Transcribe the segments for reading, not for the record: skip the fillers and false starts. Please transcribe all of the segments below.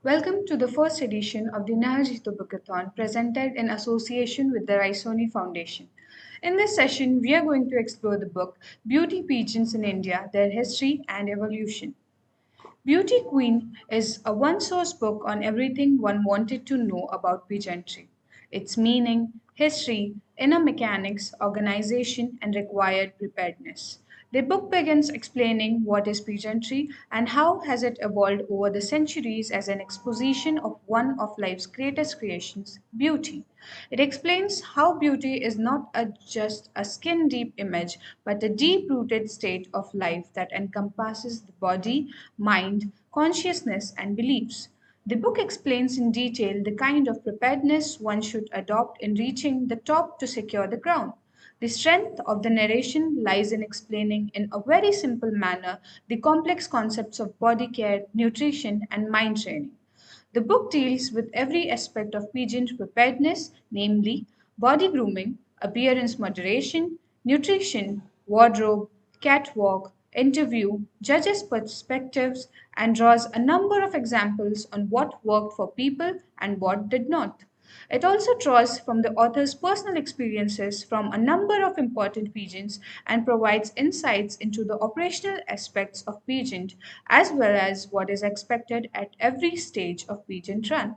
Welcome to the first edition of the JITO Bookathon presented in association with the Raisoni Foundation. In this session, we are going to explore the book Beauty Pageants in India, Their History and Evolution. Beauty Queen is a one source book on everything one wanted to know about pageantry, its meaning, history, inner mechanics, organization, and required preparedness. The book begins explaining what is pageantry and how has it evolved over the centuries as an exposition of one of life's greatest creations, beauty. It explains how beauty is not just a skin deep image, but a deep rooted state of life that encompasses the body, mind, consciousness, and beliefs. The book explains in detail the kind of preparedness one should adopt in reaching the top to secure the crown. The strength of the narration lies in explaining in a very simple manner the complex concepts of body care, nutrition, and mind training. The book deals with every aspect of pageant preparedness, namely body grooming, appearance moderation, nutrition, wardrobe, catwalk, interview, judges' perspectives, and draws a number of examples on what worked for people and what did not. It also draws from the author's personal experiences from a number of important pageants and provides insights into the operational aspects of pageant as well as what is expected at every stage of pageant run.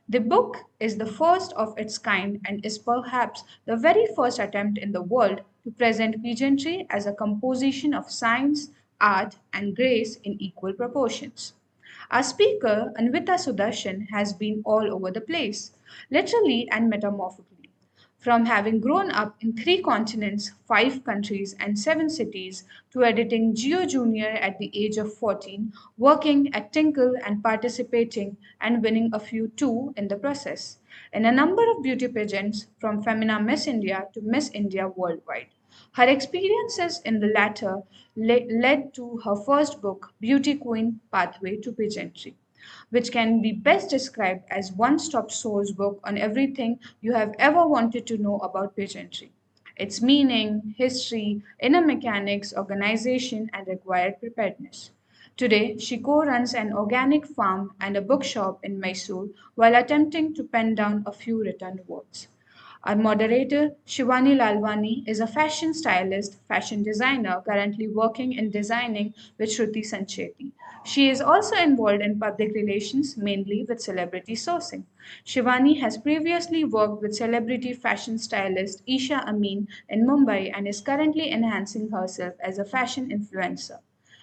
The book is the first of its kind and is perhaps the very first attempt in the world to present pageantry as a composition of science, art, and grace in equal proportions. Our speaker, Anvita Sudarshan, has been all over the place, literally and metamorphically. From having grown up in three continents, five countries, and seven cities, to editing Geo Junior at the age of 14, working at Tinkle and participating and winning a few too in the process, in a number of beauty pageants from Femina Miss India to Miss India worldwide. Her experiences in the latter led to her first book, Beauty Queen Pathway to Pageantry, which can be best described as one stop source book on everything you have ever wanted to know about pageantry. Its meaning, history, inner mechanics, organization, and required preparedness. Today, she co runs an organic farm and a bookshop in Mysore while attempting to pen down a few written words. Our moderator, Shivani Lalwani, is a fashion stylist, fashion designer, currently working in designing with Shruti Sancheti. She is also involved in public relations, mainly with celebrity sourcing. Shivani has previously worked with celebrity fashion stylist Isha Amin in Mumbai and is currently enhancing herself as a fashion influencer.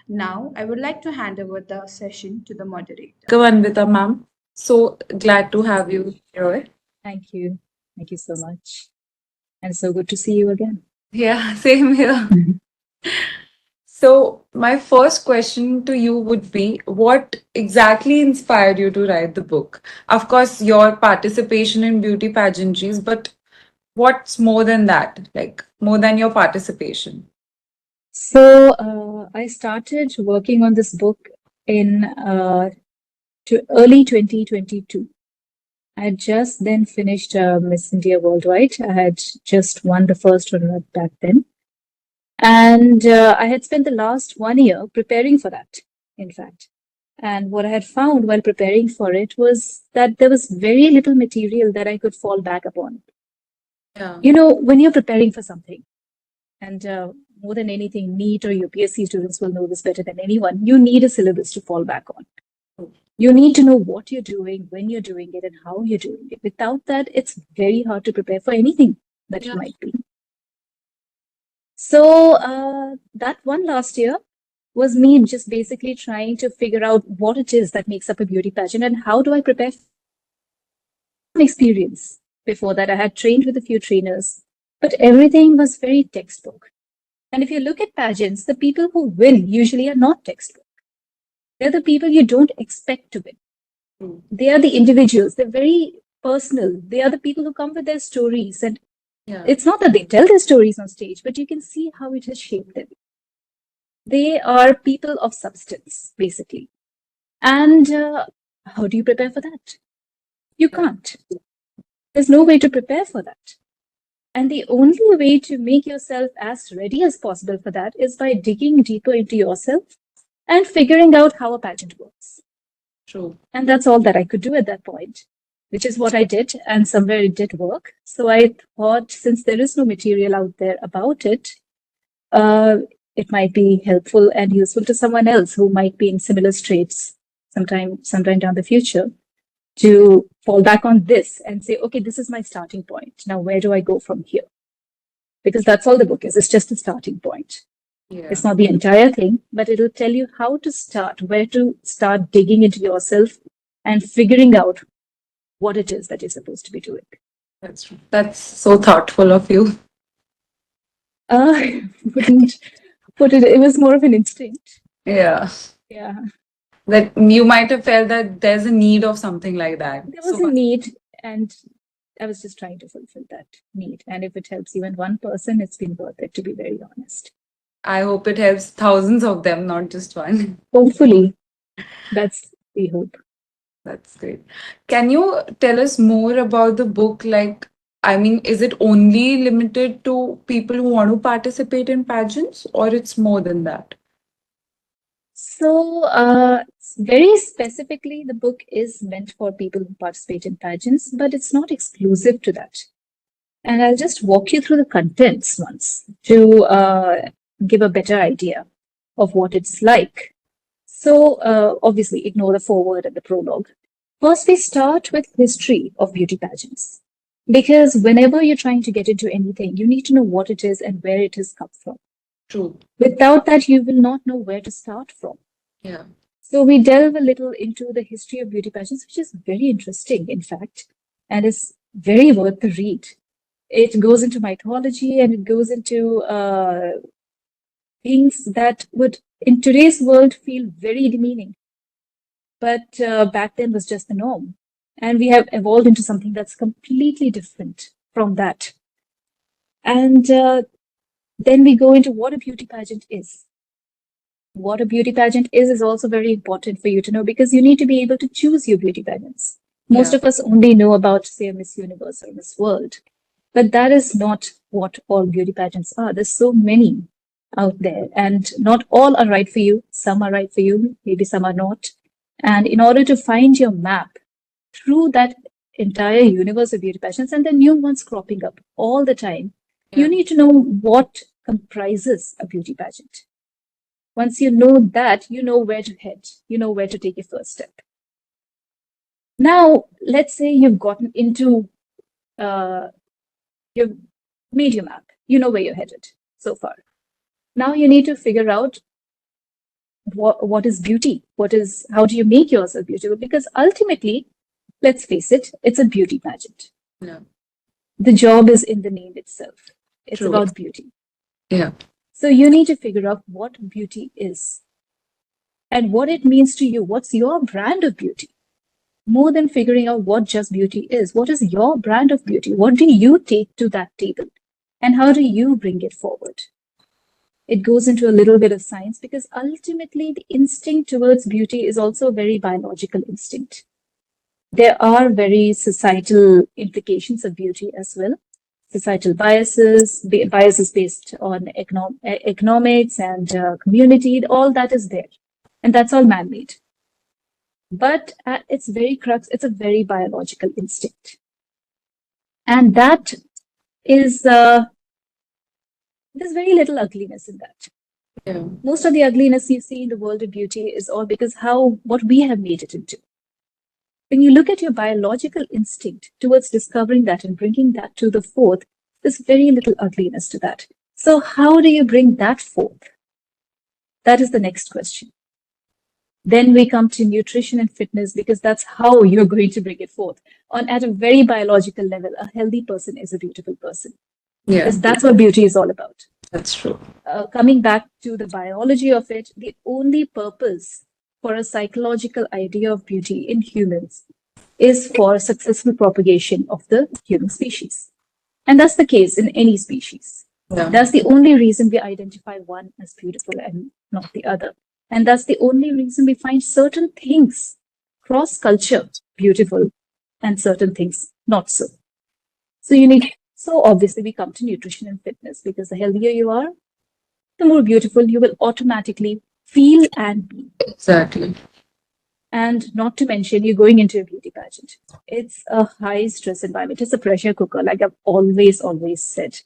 Now, I would like to hand over the session to the moderator. Welcome, Anvita ma'am. So glad to have you here. Thank you. Thank you so much. And so good to see you again. Yeah, same here. So, my first question to you would be what exactly inspired you to write the book? Of course, your participation in beauty pageantries, but what's more than that? Like, more than your participation? So I started working on this book in early 2022. I had just then finished Miss India Worldwide. I had just won the first runner back then. And I had spent the last 1 year preparing for that, in fact. And what I had found while preparing for it was that there was very little material that I could fall back upon. Yeah. You know, when you're preparing for something, and more than anything, NEET or UPSC students will know this better than anyone, you need a syllabus to fall back on. You need to know what you're doing, when you're doing it, and how you're doing it. Without that, it's very hard to prepare for anything that it might be. So that one last year was me just basically trying to figure out what it is that makes up a beauty pageant and how do I prepare for experience. Before that, I had trained with a few trainers, but everything was very textbook. And if you look at pageants, the people who win usually are not textbook. They're the people you don't expect to win. They are the individuals. They're very personal. They are the people who come with their stories. And it's not that they tell their stories on stage, but you can see how it has shaped them. They are people of substance, basically. And how do you prepare for that? You can't. There's no way to prepare for that. And the only way to make yourself as ready as possible for that is by digging deeper into yourself and figuring out how a pageant works. True. And that's all that I could do at that point, which is what I did. And somewhere it did work. So I thought, since there is no material out there about it, uh, it might be helpful and useful to someone else who might be in similar straits sometime down the future, to fall back on this and say, okay, this is my starting point. Now, where do I go from here? Because that's all the book is. It's just a starting point. Yeah. It's not the entire thing, but it'll tell you how to start, where to start digging into yourself and figuring out what it is that you're supposed to be doing. That's true. That's so thoughtful of you. I wouldn't put it, it was more of an instinct. Yeah. Yeah. That you might have felt that there's a need of something like that. There was a need, and I was just trying to fulfill that need. And if it helps even one person, it's been worth it, to be very honest. I hope it helps thousands of them, not just one. Hopefully, that's the hope. That's great. Can you tell us more about the book? Like, I mean, is it only limited to people who want to participate in pageants, or it's more than that? So, very specifically, the book is meant for people who participate in pageants, but it's not exclusive to that. And I'll just walk you through the contents once to give a better idea of what it's like. So, obviously, ignore the foreword and the prologue. First, we start with history of beauty pageants. Because whenever you're trying to get into anything, you need to know what it is and where it has come from. True. Without that, you will not know where to start from. Yeah. So we delve a little into the history of beauty pageants, which is very interesting, in fact, and is very worth the read. It goes into mythology and it goes into things that would, in today's world, feel very demeaning. But back then was just the norm. And we have evolved into something that's completely different from that. And then we go into what a beauty pageant is. What a beauty pageant is also very important for you to know, because you need to be able to choose your beauty pageants. Most Yeah. of us only know about, say, Miss Universe or Miss World, but that is not what all beauty pageants are. There's so many out there, and not all are right for you. Some are right for you, maybe some are not. And in order to find your map through that entire universe of beauty pageants, and the new ones cropping up all the time, you Yeah. need to know what comprises a beauty pageant. Once you know that, you know where to head, you know where to take your first step. Now, let's say you've gotten into, you've made your map, you know where you're headed so far. Now you need to figure out what is beauty? How do you make yourself beautiful? Because ultimately, let's face it, it's a beauty pageant. Yeah. The job is in the name itself. It's True. about beauty. Yeah. So you need to figure out what beauty is and what it means to you. What's your brand of beauty? More than figuring out what just beauty is, what is your brand of beauty? What do you take to that table? And how do you bring it forward? It goes into a little bit of science, because ultimately the instinct towards beauty is also a very biological instinct. There are very societal implications of beauty as well. Societal biases based on economics and community, all that is there. And that's all man-made. But at its very crux, it's a very biological instinct. And that is, there's very little ugliness in that. Yeah. Most of the ugliness you see in the world of beauty is all because what we have made it into. When you look at your biological instinct towards discovering that and bringing that to the forth, there's very little ugliness to that. So how do you bring that forth? That is the next question. Then we come to nutrition and fitness, because that's how you're going to bring it forth. At a very biological level, a healthy person is a beautiful person. Yeah. Because that's what beauty is all about. That's true. Coming back to the biology of it, the only purpose for a psychological idea of beauty in humans is for successful propagation of the human species. And that's the case in any species. Yeah. That's the only reason we identify one as beautiful and not the other. And that's the only reason we find certain things cross-culture beautiful and certain things not so. So obviously we come to nutrition and fitness, because the healthier you are, the more beautiful you will automatically feel and be. Exactly. And not to mention, you're going into a beauty pageant. It's a high stress environment. It's a pressure cooker, like I've always said.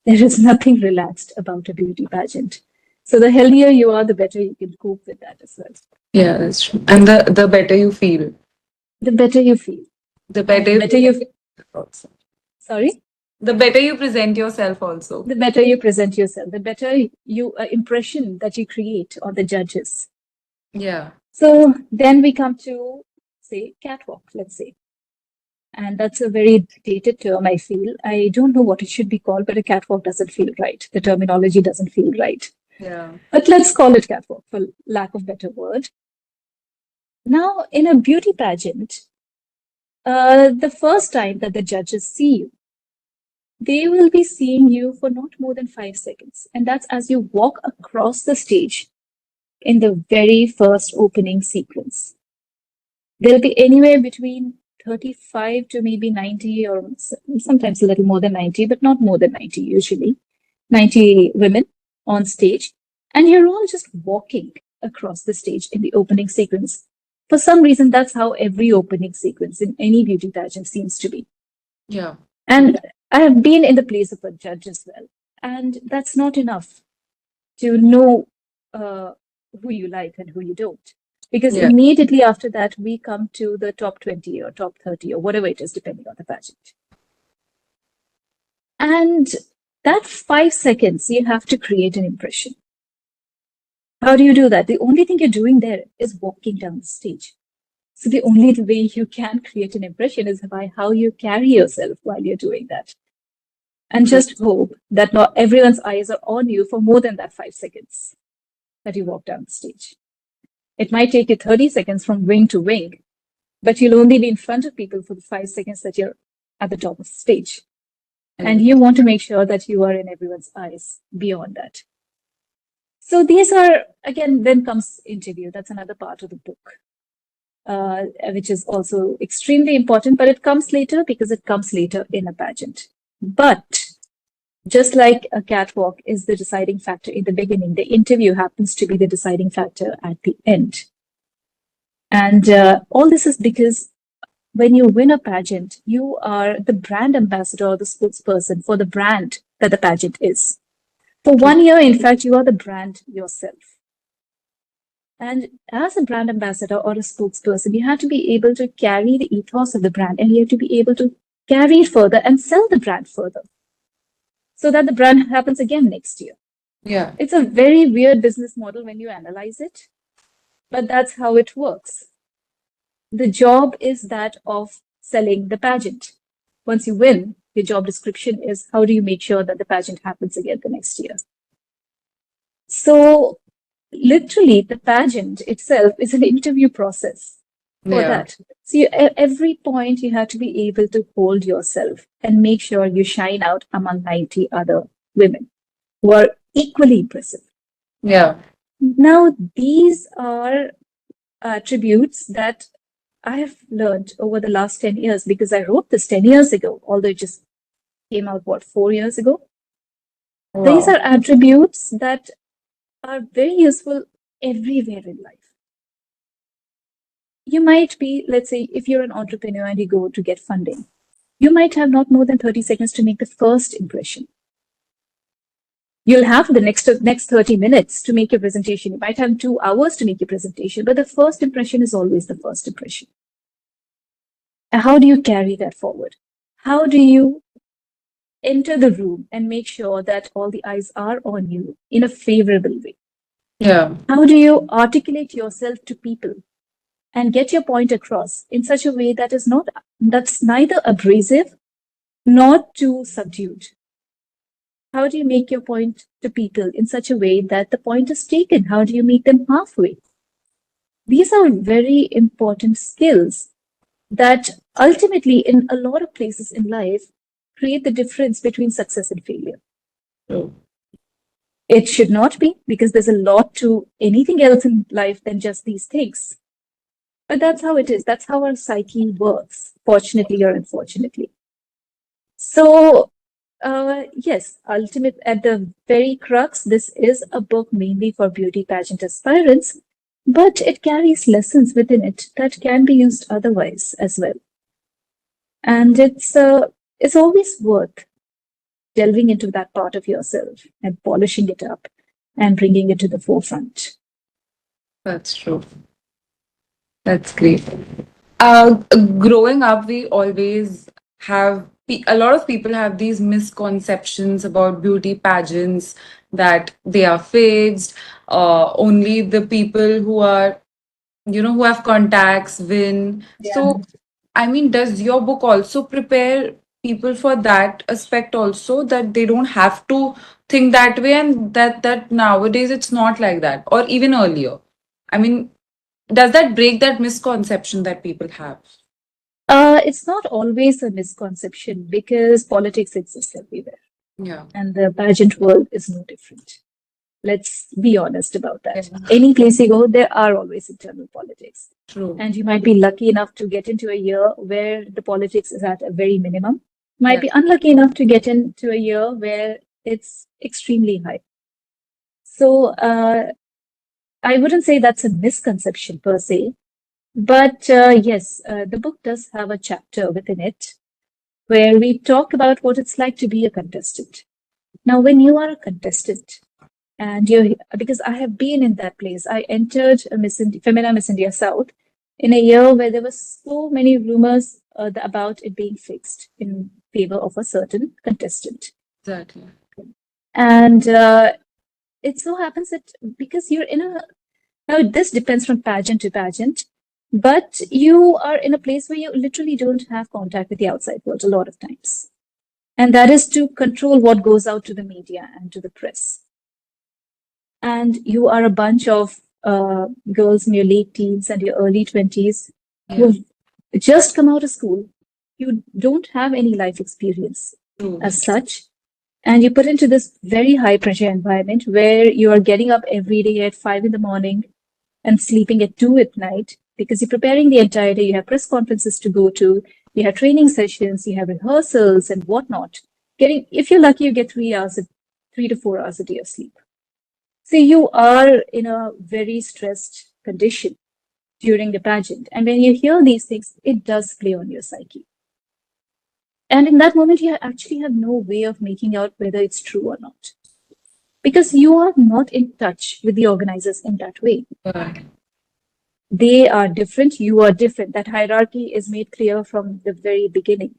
There is nothing relaxed about a beauty pageant. So the healthier you are, the better you can cope with that as well. Yeah, that's true. And the better you feel, The better you feel. the And better the you better you, also. sorry, The better you present yourself also. the better you present yourself, the better you impression that you create on the judges. Yeah. So then we come to, say, catwalk, let's say. And that's a very dated term, I feel. I don't know what it should be called, but a catwalk doesn't feel right. The terminology doesn't feel right. Yeah. But let's call it catwalk for lack of better word. Now, in a beauty pageant, the first time that the judges see you, they will be seeing you for not more than 5 seconds. And that's as you walk across the stage in the very first opening sequence. There'll be anywhere between 35 to maybe 90, or sometimes a little more than 90, but not more than 90 usually. 90 women on stage. And you're all just walking across the stage in the opening sequence. For some reason, that's how every opening sequence in any beauty pageant seems to be. Yeah. And I have been in the place of a judge as well. And that's not enough to know who you like and who you don't. Because Yeah. immediately after that, we come to the top 20 or top 30 or whatever it is, depending on the pageant. And that 5 seconds, you have to create an impression. How do you do that? The only thing you're doing there is walking down the stage. So the only way you can create an impression is by how you carry yourself while you're doing that. And just hope that not everyone's eyes are on you for more than that 5 seconds that you walk down the stage. It might take you 30 seconds from wing to wing, but you'll only be in front of people for the 5 seconds that you're at the top of the stage. And you want to make sure that you are in everyone's eyes beyond that. So these are, again, then comes interview. That's another part of the book, which is also extremely important, but it comes later because it comes later in a pageant. But just like a catwalk is the deciding factor in the beginning, the interview happens to be the deciding factor at the end. And all this is because when you win a pageant, you are the brand ambassador or the spokesperson for the brand that the pageant is. For 1 year, in fact, you are the brand yourself. And as a brand ambassador or a spokesperson, you have to be able to carry the ethos of the brand, and you have to be able to carry it further and sell the brand further so that the brand happens again next year. Yeah. It's a very weird business model when you analyze it, but that's how it works. The job is that of selling the pageant. Once you win, your job description is how do you make sure that the pageant happens again the next year. So literally, the pageant itself is an interview process for that. So every point you have to be able to hold yourself and make sure you shine out among 90 other women who are equally impressive. Yeah. Now, these are attributes that I have learned over the last 10 years because I wrote this 10 years ago, although it just came out, 4 years ago? Wow. These are attributes that are very useful everywhere in life. You might be, let's say, if you're an entrepreneur and you go to get funding, you might have not more than 30 seconds to make the first impression. You'll have the next 30 minutes to make your presentation. You might have 2 hours to make your presentation, but the first impression is always the first impression. And how do you carry that forward? How do you enter the room and make sure that all the eyes are on you in a favorable way? Yeah. How do you articulate yourself to people and get your point across in such a way that's neither abrasive nor too subdued? How do you make your point to people in such a way that the point is taken? How do you meet them halfway? These are very important skills that ultimately, in a lot of places in life, create the difference between success and failure. True. It should not be, because there's a lot to anything else in life than just these things. But that's how it is. That's how our psyche works, fortunately or unfortunately. So, yes, at the very crux, this is a book mainly for beauty pageant aspirants. but it carries lessons within it that can be used otherwise as well. And it's always worth delving into that part of yourself and polishing it up and bringing it to the forefront. That's true. That's great. Growing up, we always have a lot of people have these misconceptions about beauty pageants that they are fixed. Only the people who are, who have contacts win. Yeah. So, I mean, does your book also prepare people for that aspect also, that they don't have to think that way, and that nowadays it's not like that, or even earlier? I mean, does that break that misconception that people have? It's not always a misconception because politics exists everywhere, Yeah. and the pageant world is no different. Let's be honest about Yeah. that. Any place you go, there are always internal politics. True. And you might be lucky enough to get into a year where the politics is at a very minimum. Might Yeah. be unlucky enough to get into a year where it's extremely high. So I wouldn't say that's a misconception per se, but yes, the book does have a chapter within it where we talk about what it's like to be a contestant. Now, when you are a contestant, and you're because I have been in that place. I entered a Femina Miss India South in a year where there were so many rumors about it being fixed in favor of a certain contestant. Exactly. And it so happens that because you're in a now this depends from pageant to pageant, but you are in a place where you literally don't have contact with the outside world a lot of times. And that is to control what goes out to the media and to the press. And you are a bunch of girls in your late teens and your early 20s Yeah. who've just come out of school. You don't have any life experience True. as such. And you put into this very high pressure environment where you are getting up every day at 5 in the morning and sleeping at 2 at night because you're preparing the entire day. You have press conferences to go to, you have training sessions, you have rehearsals and whatnot. If you're lucky, you get 3 hours, 3 to 4 hours a day of sleep. So you are in a very stressed condition during the pageant. And when you hear these things, it does play on your psyche. And in that moment, you actually have no way of making out whether it's true or not. Because you are not in touch with the organizers in that way. Yeah. They are different, you are different. That hierarchy is made clear from the very beginning.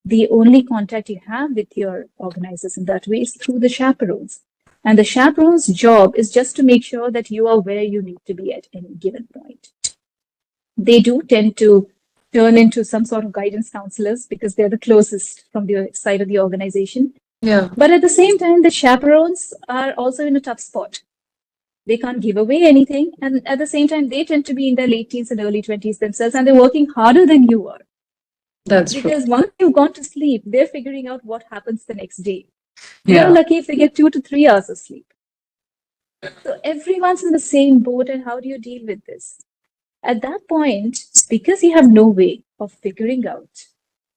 The only contact you have with your organizers in that way is through the chaperones. And the chaperone's job is just to make sure that you are where you need to be at any given point. They do tend to turn into some sort of guidance counselors because they're the closest from the side of the organization. Yeah. But at the same time, the chaperones are also in a tough spot. They can't give away anything. And at the same time, they tend to be in their late teens and early 20s themselves, and they're working harder than you are. That's true. Because once you've gone to sleep, they're figuring out what happens the next day. Yeah. You're lucky if they get 2 to 3 hours of sleep. So everyone's in the same boat, and how do you deal with this? At that point, because you have no way of figuring out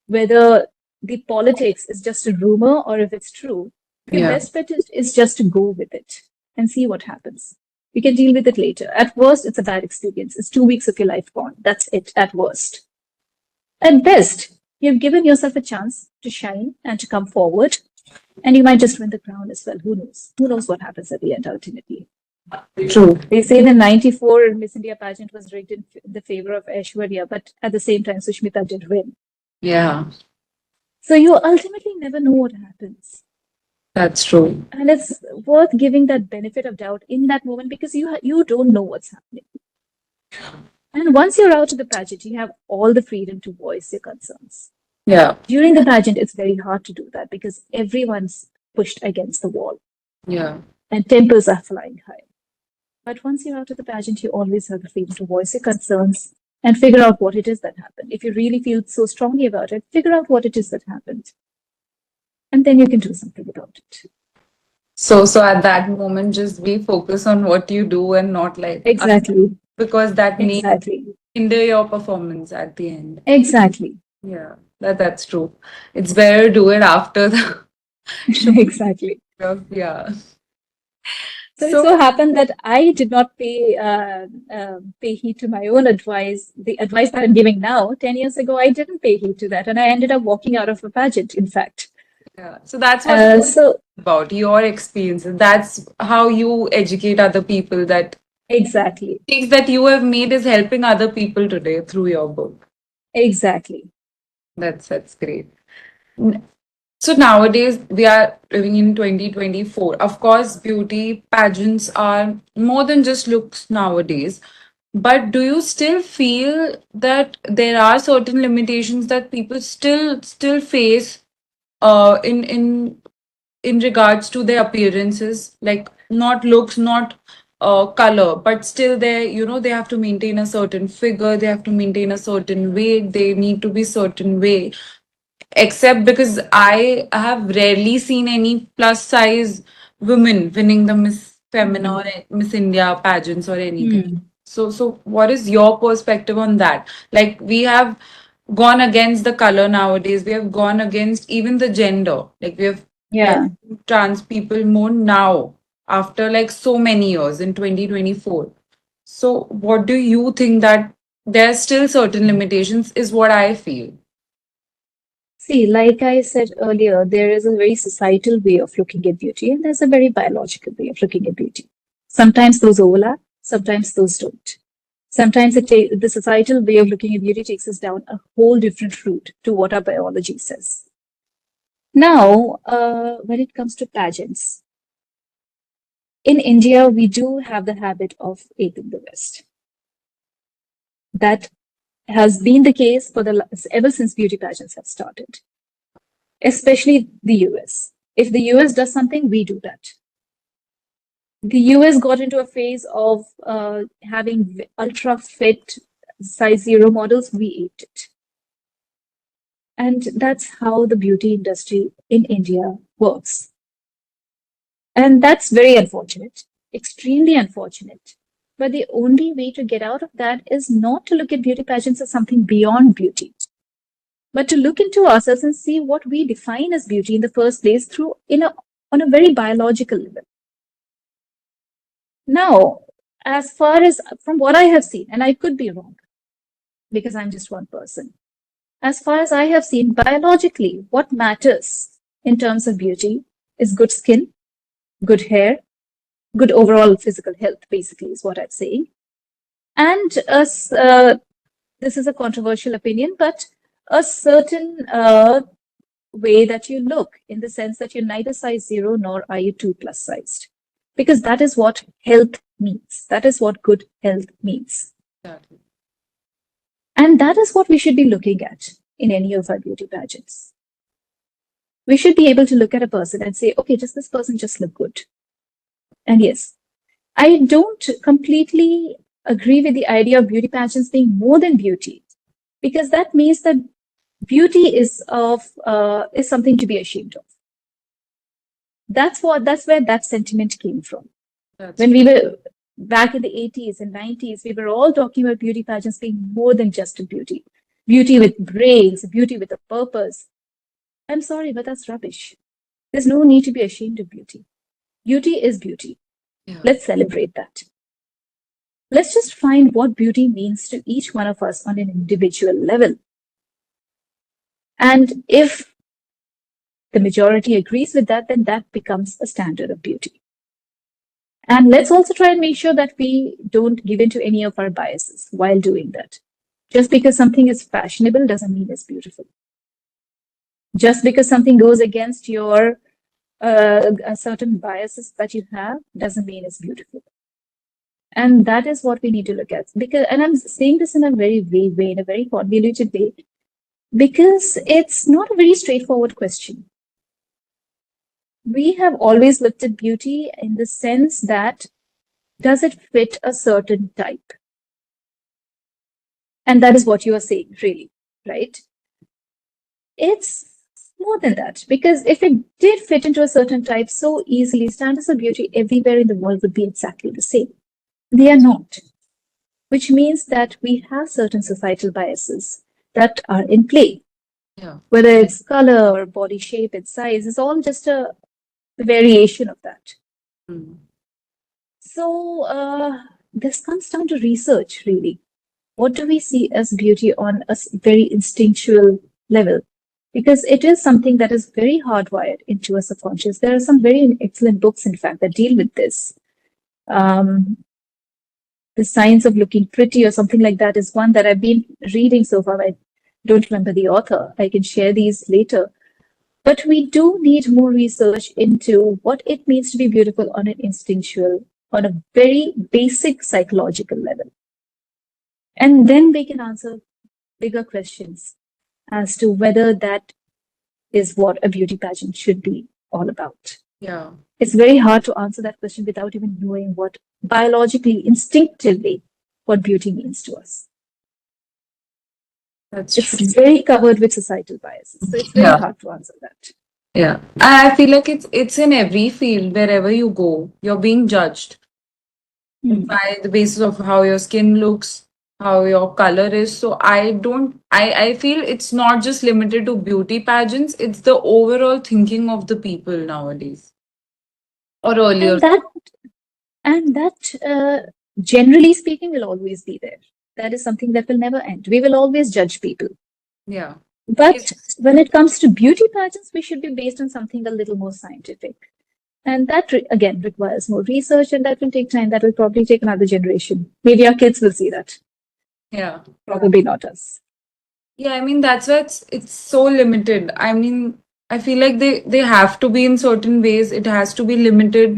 whether the politics is just a rumor or if it's true, your Yeah. best bet is just to go with it and see what happens. You can deal with it later. At worst, it's a bad experience. It's 2 weeks of your life gone. That's it, at worst. At best, you've given yourself a chance to shine and to come forward, and you might just win the crown as well. Who knows? Who knows what happens at the end ultimately? True. They say the 94 Miss India pageant was rigged in the favor of Aishwarya, but at the same time, Sushmita did win. Yeah. So you ultimately never know what happens. That's true. And it's worth giving that benefit of doubt in that moment because you don't know what's happening. And once you're out of the pageant, you have all the freedom to voice your concerns. Yeah. During the pageant, it's very hard to do that because everyone's pushed against the wall Yeah. and tempers are flying high. But once you're out of the pageant, you always have the freedom to voice your concerns and figure out what it is that happened. If you really feel so strongly about it, figure out what it is that happened. And then you can do something about it. So at that moment, just be focused on what you do and not like Exactly. because that may Exactly. hinder your performance at the end. Exactly. Yeah, that's true. It's better to do it after the show. Exactly. Yeah. So it So, so happened that I did not pay heed to my own advice. The advice that I'm giving now, 10 years ago, I didn't pay heed to that, and I ended up walking out of a pageant, in fact. yeah, so that's what the book is So about, your experiences. That's how you educate other people, that exactly, things that you have made is helping other people today through your book. exactly. That's great. So nowadays we are living in 2024. Of course, beauty pageants are more than just looks nowadays. But do you still feel that there are certain limitations that people still face in regards to their appearances, like not looks, not color, but still they have to maintain a certain figure, they have to maintain a certain weight, they need to be certain way, except because I have rarely seen any plus size women winning the Miss Femina Hmm. or Miss India pageants or anything. Hmm. So what is your perspective on that? Like, we have gone against the color nowadays. We have gone against even the gender. Like, we have Yeah. trans people more now after like so many years in 2024. So what do you think that there are still certain limitations is what I feel. See, like I said earlier, there is a very societal way of looking at beauty, and there's a very biological way of looking at beauty. Sometimes those overlap, sometimes those don't. Sometimes the societal way of looking at beauty takes us down a whole different route to what our biology says. Now, when it comes to pageants, in India, we do have the habit of aping the West. That has been the case for ever since beauty pageants have started, especially the US. If the US does something, we do that. The US got into a phase of having ultra fit size zero models. We aped it. And that's how the beauty industry in India works. And that's very unfortunate, extremely unfortunate. But the only way to get out of that is not to look at beauty pageants as something beyond beauty, but to look into ourselves and see what we define as beauty in the first place on a very biological level. Now, as far as from what I have seen, and I could be wrong because I'm just one person, as far as I have seen, biologically, what matters in terms of beauty is good skin, good hair, good overall physical health, basically, is what I'm saying. And this is a controversial opinion, but a certain way that you look, in the sense that you're neither size zero nor are you too plus sized. Because that is what health means. That is what good health means. Exactly. And that is what we should be looking at in any of our beauty pageants. We should be able to look at a person and say, okay, does this person just look good? And yes, I don't completely agree with the idea of beauty pageants being more than beauty, because that means that beauty is something to be ashamed of. That's where that sentiment came from. That's When true. we were back in the 80s and 90s, we were all talking about beauty pageants being more than just a beauty. Beauty with brains, beauty with a purpose. I'm sorry, but that's rubbish. There's no need to be ashamed of beauty. Beauty is beauty. Yeah. Let's celebrate that. Let's just find what beauty means to each one of us on an individual level. And if the majority agrees with that, then that becomes a standard of beauty. And let's also try and make sure that we don't give in to any of our biases while doing that. Just because something is fashionable doesn't mean it's beautiful. Just because something goes against your certain biases that you have doesn't mean it's beautiful. And that is what we need to look at. And I'm saying this in a very vague way, in a very convoluted way, because it's not a very straightforward question. We have always looked at beauty in the sense that, does it fit a certain type? And that is what you are saying, really, right? It's more than that, because if it did fit into a certain type so easily, standards of beauty everywhere in the world would be exactly the same. They are not, which means that we have certain societal biases that are in play. Yeah. Whether it's color or body shape and size, is all just a variation of that. Mm. So this comes down to research, really. What do we see as beauty on a very instinctual level? Because it is something that is very hardwired into our subconscious. There are some very excellent books, in fact, that deal with this. Um, the Science of Looking Pretty or something like that is one that I've been reading so far. I don't remember the author. I can share these later. But we do need more research into what it means to be beautiful on an instinctual, on a very basic psychological level. And then we can answer bigger questions as to whether that is what a beauty pageant should be all about. Yeah, It's very hard to answer that question without even knowing what biologically, instinctively, what beauty means to us. that's It's true. very covered with societal biases. So it's very Yeah. hard to answer that. Yeah. I feel like it's in every field, wherever you go, you're being judged by the basis of how your skin looks, how your color is. So I feel it's not just limited to beauty pageants, it's the overall thinking of the people nowadays. Or earlier. And that generally speaking will always be there. That is something that will never end. We will always judge people. Yeah. But when it comes to beauty pageants, we should be based on something a little more scientific. And that, again, requires more research, and that will take time. That will probably take another generation. Maybe our kids will see that. Yeah. Probably not us. Yeah, I mean that's why it's so limited. I mean, I feel like they have to be in certain ways. It has to be limited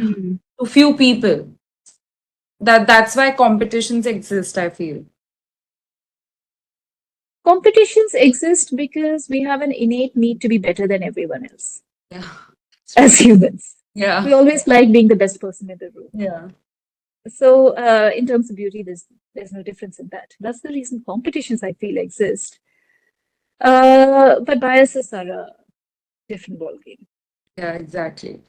to few people. That's why competitions exist, I feel. Competitions exist because we have an innate need to be better than everyone else Yeah. as humans. We Yeah. always like being the best person in the room. Yeah. So, in terms of beauty, there's no difference in that. That's the reason competitions, I feel, exist. But biases are a different ballgame. Yeah, exactly.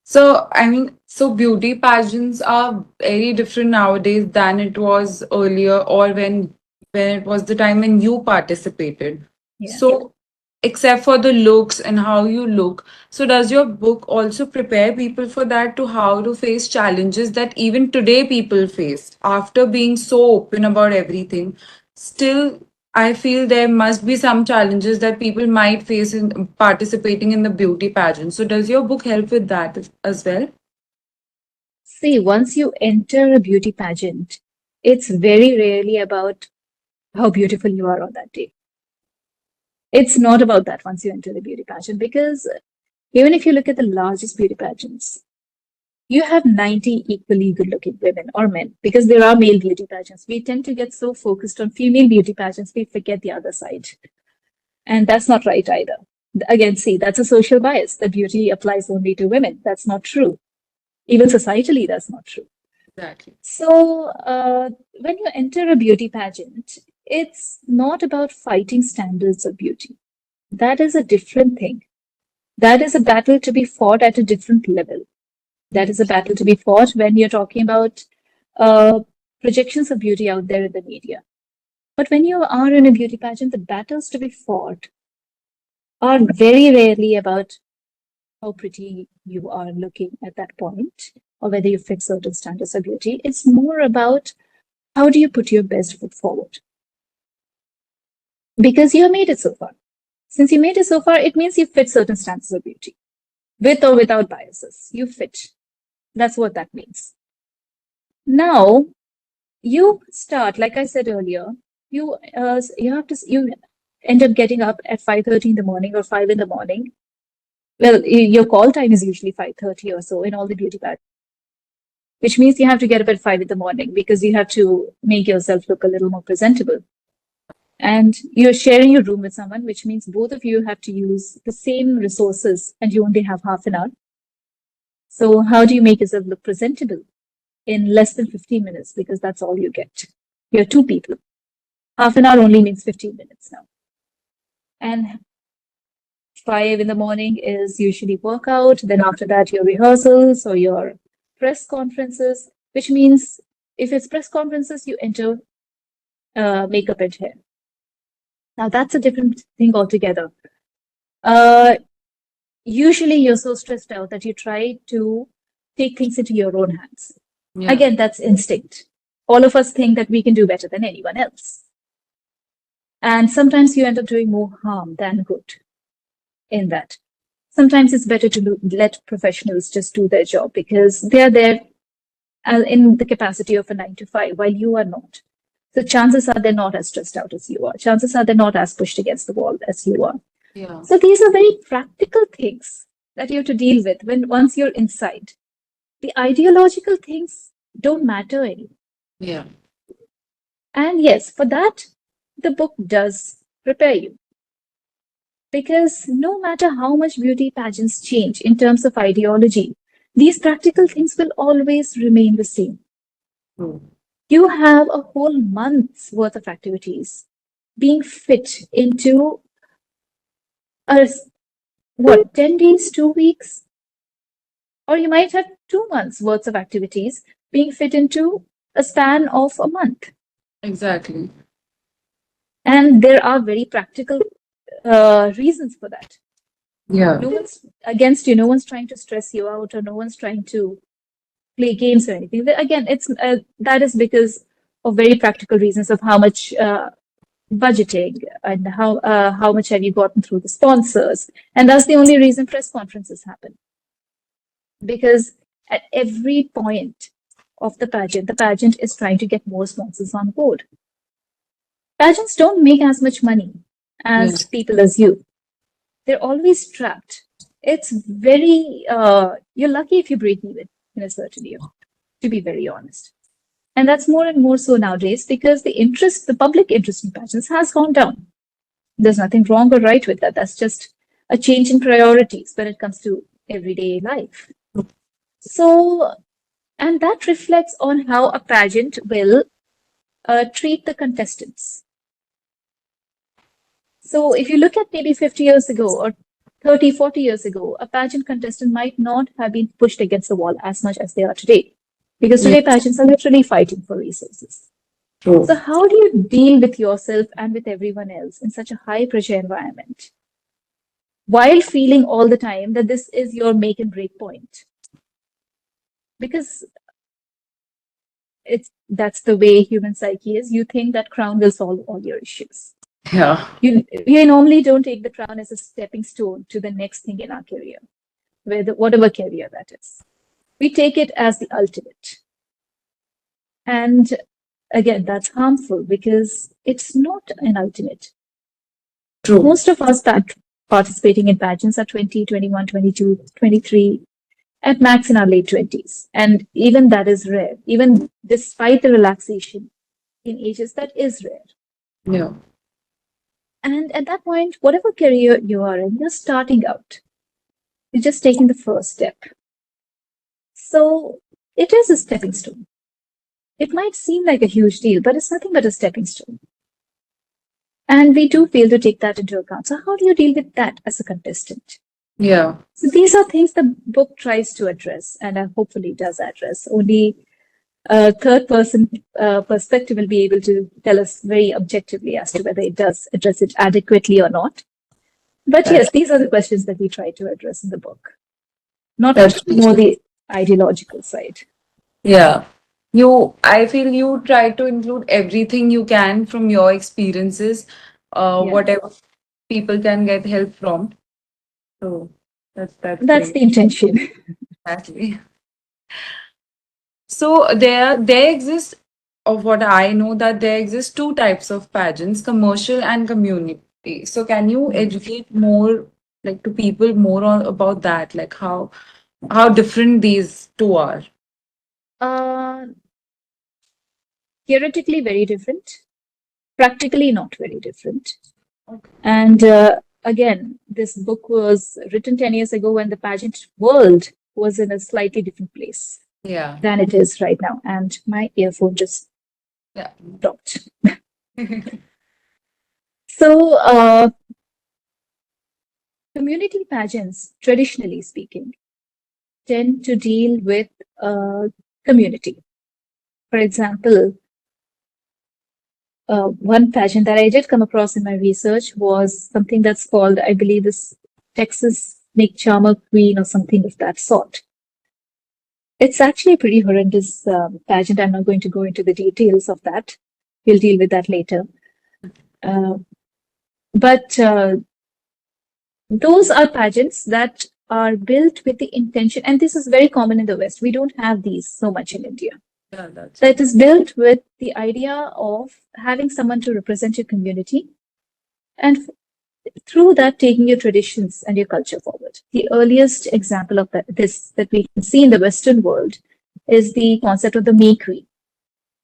So, I mean, so beauty pageants are very different nowadays than it was earlier or when it was the time when you participated. Yeah. So, except for the looks and how you look, so does your book also prepare people for that to how to face challenges that even today people face after being so open about everything? Still, I feel there must be some challenges that people might face in participating in the beauty pageant. So, does your book help with that as well? See, once you enter a beauty pageant, it's very rarely about how beautiful you are on that day. It's not about that once you enter the beauty pageant, because even if you look at the largest beauty pageants, you have 90 equally good looking women or men, because there are male beauty pageants. We tend to get so focused on female beauty pageants, we forget the other side. And that's not right either. Again, see, that's a social bias that beauty applies only to women. That's not true. Even societally, that's not true. Exactly. So, when you enter a beauty pageant, it's not about fighting standards of beauty. That is a different thing. That is a battle to be fought at a different level. That is a battle to be fought when you're talking about uh, projections of beauty out there in the media. But when you are in a beauty pageant, the battles to be fought are very rarely about how pretty you are looking at that point or whether you fit certain standards of beauty. It's more about how do you put your best foot forward? Because you have made it so far. Since you made it so far, it means you fit certain standards of beauty. With or without biases, you fit. That's what that means. Now, you start, like I said earlier, you end up getting up at 5:30 in the morning or 5 in the morning. Well, your call time is usually 5:30 or so in all the beauty pageants, which means you have to get up at 5 in the morning because you have to make yourself look a little more presentable. And you're sharing your room with someone, which means both of you have to use the same resources and you only have half an hour. So how do you make yourself look presentable in less than 15 minutes? Because that's all you get. You're two people. Half an hour only means 15 minutes now. And 5 in the morning is usually workout. Then after that, your rehearsals or your press conferences, which means if it's press conferences, you enter makeup and hair. Now that's a different thing altogether. Usually you're so stressed out that you try to take things into your own hands. Yeah. Again, that's instinct. All of us think that we can do better than anyone else. And sometimes you end up doing more harm than good in that. Sometimes it's better to let professionals just do their job because they're there in the capacity of a 9 to 5 while you are not. So chances are they're not as stressed out as you are. Chances are they're not as pushed against the wall as you are. Yeah. So these are very practical things that you have to deal with when once you're inside. The ideological things don't matter anymore. Yeah. And yes, for that, the book does prepare you. Because no matter how much beauty pageants change in terms of ideology, these practical things will always remain the same. True. You have a whole month's worth of activities being fit into a, what, 10 days, 2 weeks? Or you might have 2 months worth of activities being fit into a span of a month. Exactly. And there are very practical reasons for that. Yeah. No one's against you, no one's trying to stress you out, or no one's trying to play games or anything. Again, it's that is because of very practical reasons of how much budgeting and how much have you gotten through the sponsors, and that's the only reason press conferences happen. Because at every point of the pageant is trying to get more sponsors on board. Pageants don't make as much money Yeah. as people assume. They're always trapped. It's very you're lucky if you break even in a certain year, to be very honest. And that's more and more so nowadays because the public interest in pageants has gone down. There's nothing wrong or right with that. That's just a change in priorities when it comes to everyday life. So, and that reflects on how a pageant will treat the contestants. So, if you look at maybe 50 years ago or 30, 40 years ago, a pageant contestant might not have been pushed against the wall as much as they are today. Because Yeah. today pageants are literally fighting for resources. True. So, how do you deal with yourself and with everyone else in such a high pressure environment while feeling all the time that this is your make and break point? Because that's the way human psyche is. You think that crown will solve all your issues. Yeah. We normally don't take the crown as a stepping stone to the next thing in our career, whatever career that is. We take it as the ultimate. And again, that's harmful because it's not an ultimate. True. Most of us participating in pageants are 20, 21, 22, 23, at max in our late 20s. And even that is rare. Even despite the relaxation in ages, that is rare. Yeah. And at that point, whatever career you are in, you're starting out. You're just taking the first step. So it is a stepping stone. It might seem like a huge deal, but it's nothing but a stepping stone. And we do fail to take that into account. So how do you deal with that as a contestant? Yeah. So these are things the book tries to address, and hopefully does address. Only a third person perspective will be able to tell us very objectively as to whether it does address it adequately or not. But That, yes, these are the questions that we try to address in the book, not that's more the ideological side. yeah. I feel you try to include everything you can from your experiences, Yeah, whatever people can get help from. So that's that's great. the intention. Exactly. So there exists, of what I know, that there exist two types of pageants, commercial and community. So can you educate more, like, to people more on about that, like how different these two are? Uh, Theoretically, very different. Practically, not very different. Okay. And again, this book was written 10 years ago when the pageant world was in a slightly different place Yeah. than it is right now. And my earphone just Yeah. dropped. So, community pageants, traditionally speaking, tend to deal with community. For example, one pageant that I did come across in my research was something that's called, I believe, this Texas Snake Charmer Queen or something of that sort. It's actually a pretty horrendous pageant. I'm not going to go into the details of that. We'll deal with that later. Uh, but those are pageants that are built with the intention, and this is very common in the West. We don't have these so much in India. Yeah, that's That is built with the idea of having someone to represent your community and through that taking your traditions and your culture forward. The earliest example of this that we can see in the Western world is the concept of the May Queen,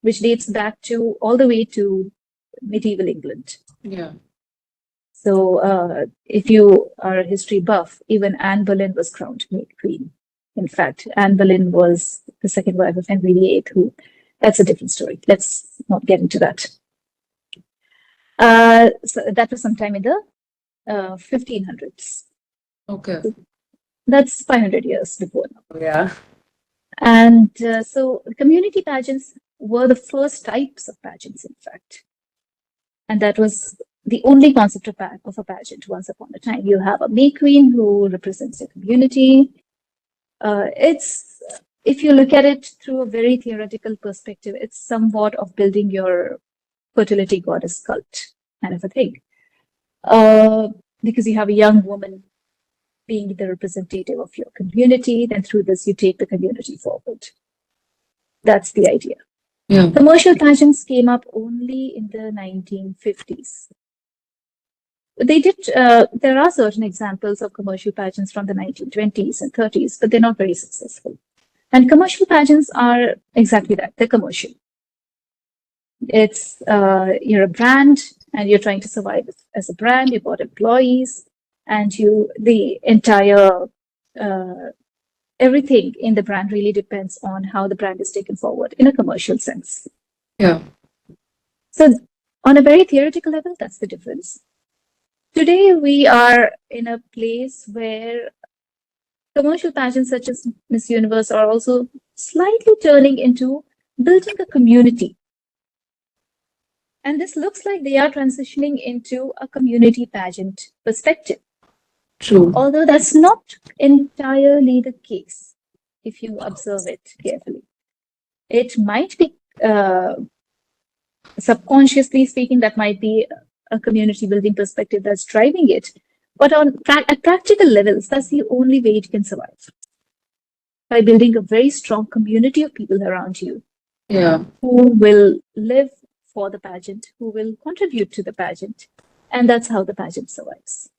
which dates back to all the way to medieval England. yeah. So if you are a history buff, even Anne Boleyn was crowned May Queen. In fact, Anne Boleyn was the second wife of Henry VIII, who that's a different story. Let's not get into that. So that was sometime in the 1500s. Okay. That's 500 years before now. Yeah. And so community pageants were the first types of pageants, in fact. And that was the only concept of a pageant once upon a time. You have a May Queen who represents the community. It's, if you look at it through a very theoretical perspective, it's somewhat of building your fertility goddess cult kind of a thing. Because you have a young woman being the representative of your community, then through this you take the community forward. That's the idea. Yeah. Commercial pageants came up only in the 1950s. They did, there are certain examples of commercial pageants from the 1920s and 30s, but they're not very successful. And commercial pageants are exactly that, they're commercial. It's, you're a brand and you're trying to survive as a brand, you've got employees, and the entire, everything in the brand really depends on how the brand is taken forward in a commercial sense. Yeah. So on a very theoretical level, that's the difference. Today, we are in a place where commercial pageants such as Miss Universe are also slightly turning into building a community. And this looks like they are transitioning into a community pageant perspective. True. Although that's not entirely the case, if you observe it carefully. It might be, subconsciously speaking, that might be a community building perspective that's driving it. But at practical levels, that's the only way it can survive. By building a very strong community of people around you. Yeah. Who will live for the pageant, who will contribute to the pageant. And that's how the pageant survives.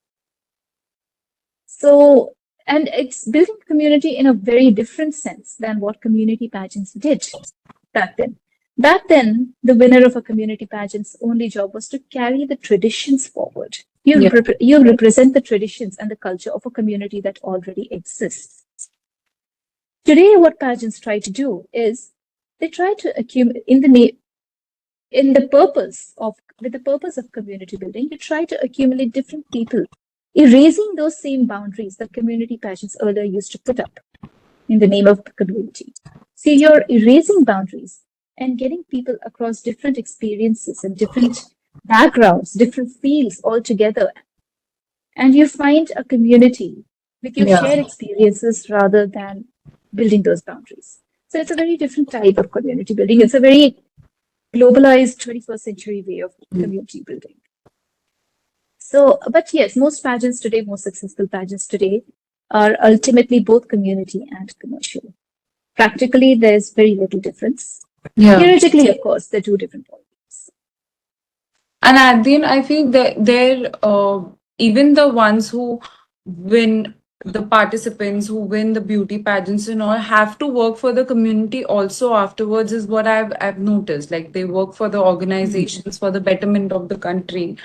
So, and it's building community in a very different sense than what community pageants did back then. Back then, the winner of a community pageant's only job was to carry the traditions forward. You represent the traditions and the culture of a community that already exists. Today, what pageants try to do is they try to accumulate with the purpose of community building. You try to accumulate different people, erasing those same boundaries that community pageants earlier used to put up in the name of the community. So you're erasing boundaries and getting people across different experiences and different backgrounds, different fields all together. And you find a community with your shared experiences rather than building those boundaries. So it's a very different type of community building. It's a very globalized 21st century way of community building. So, but yes, most pageants today, most successful pageants today are ultimately both community and commercial. Practically, there's very little difference. Yeah. Theoretically, of course, they're two different points. And at the end, I feel that they're even the ones who win, the participants who win the beauty pageants and all, have to work for the community also afterwards, is what I've noticed. Like, they work for the organizations for the betterment of the country,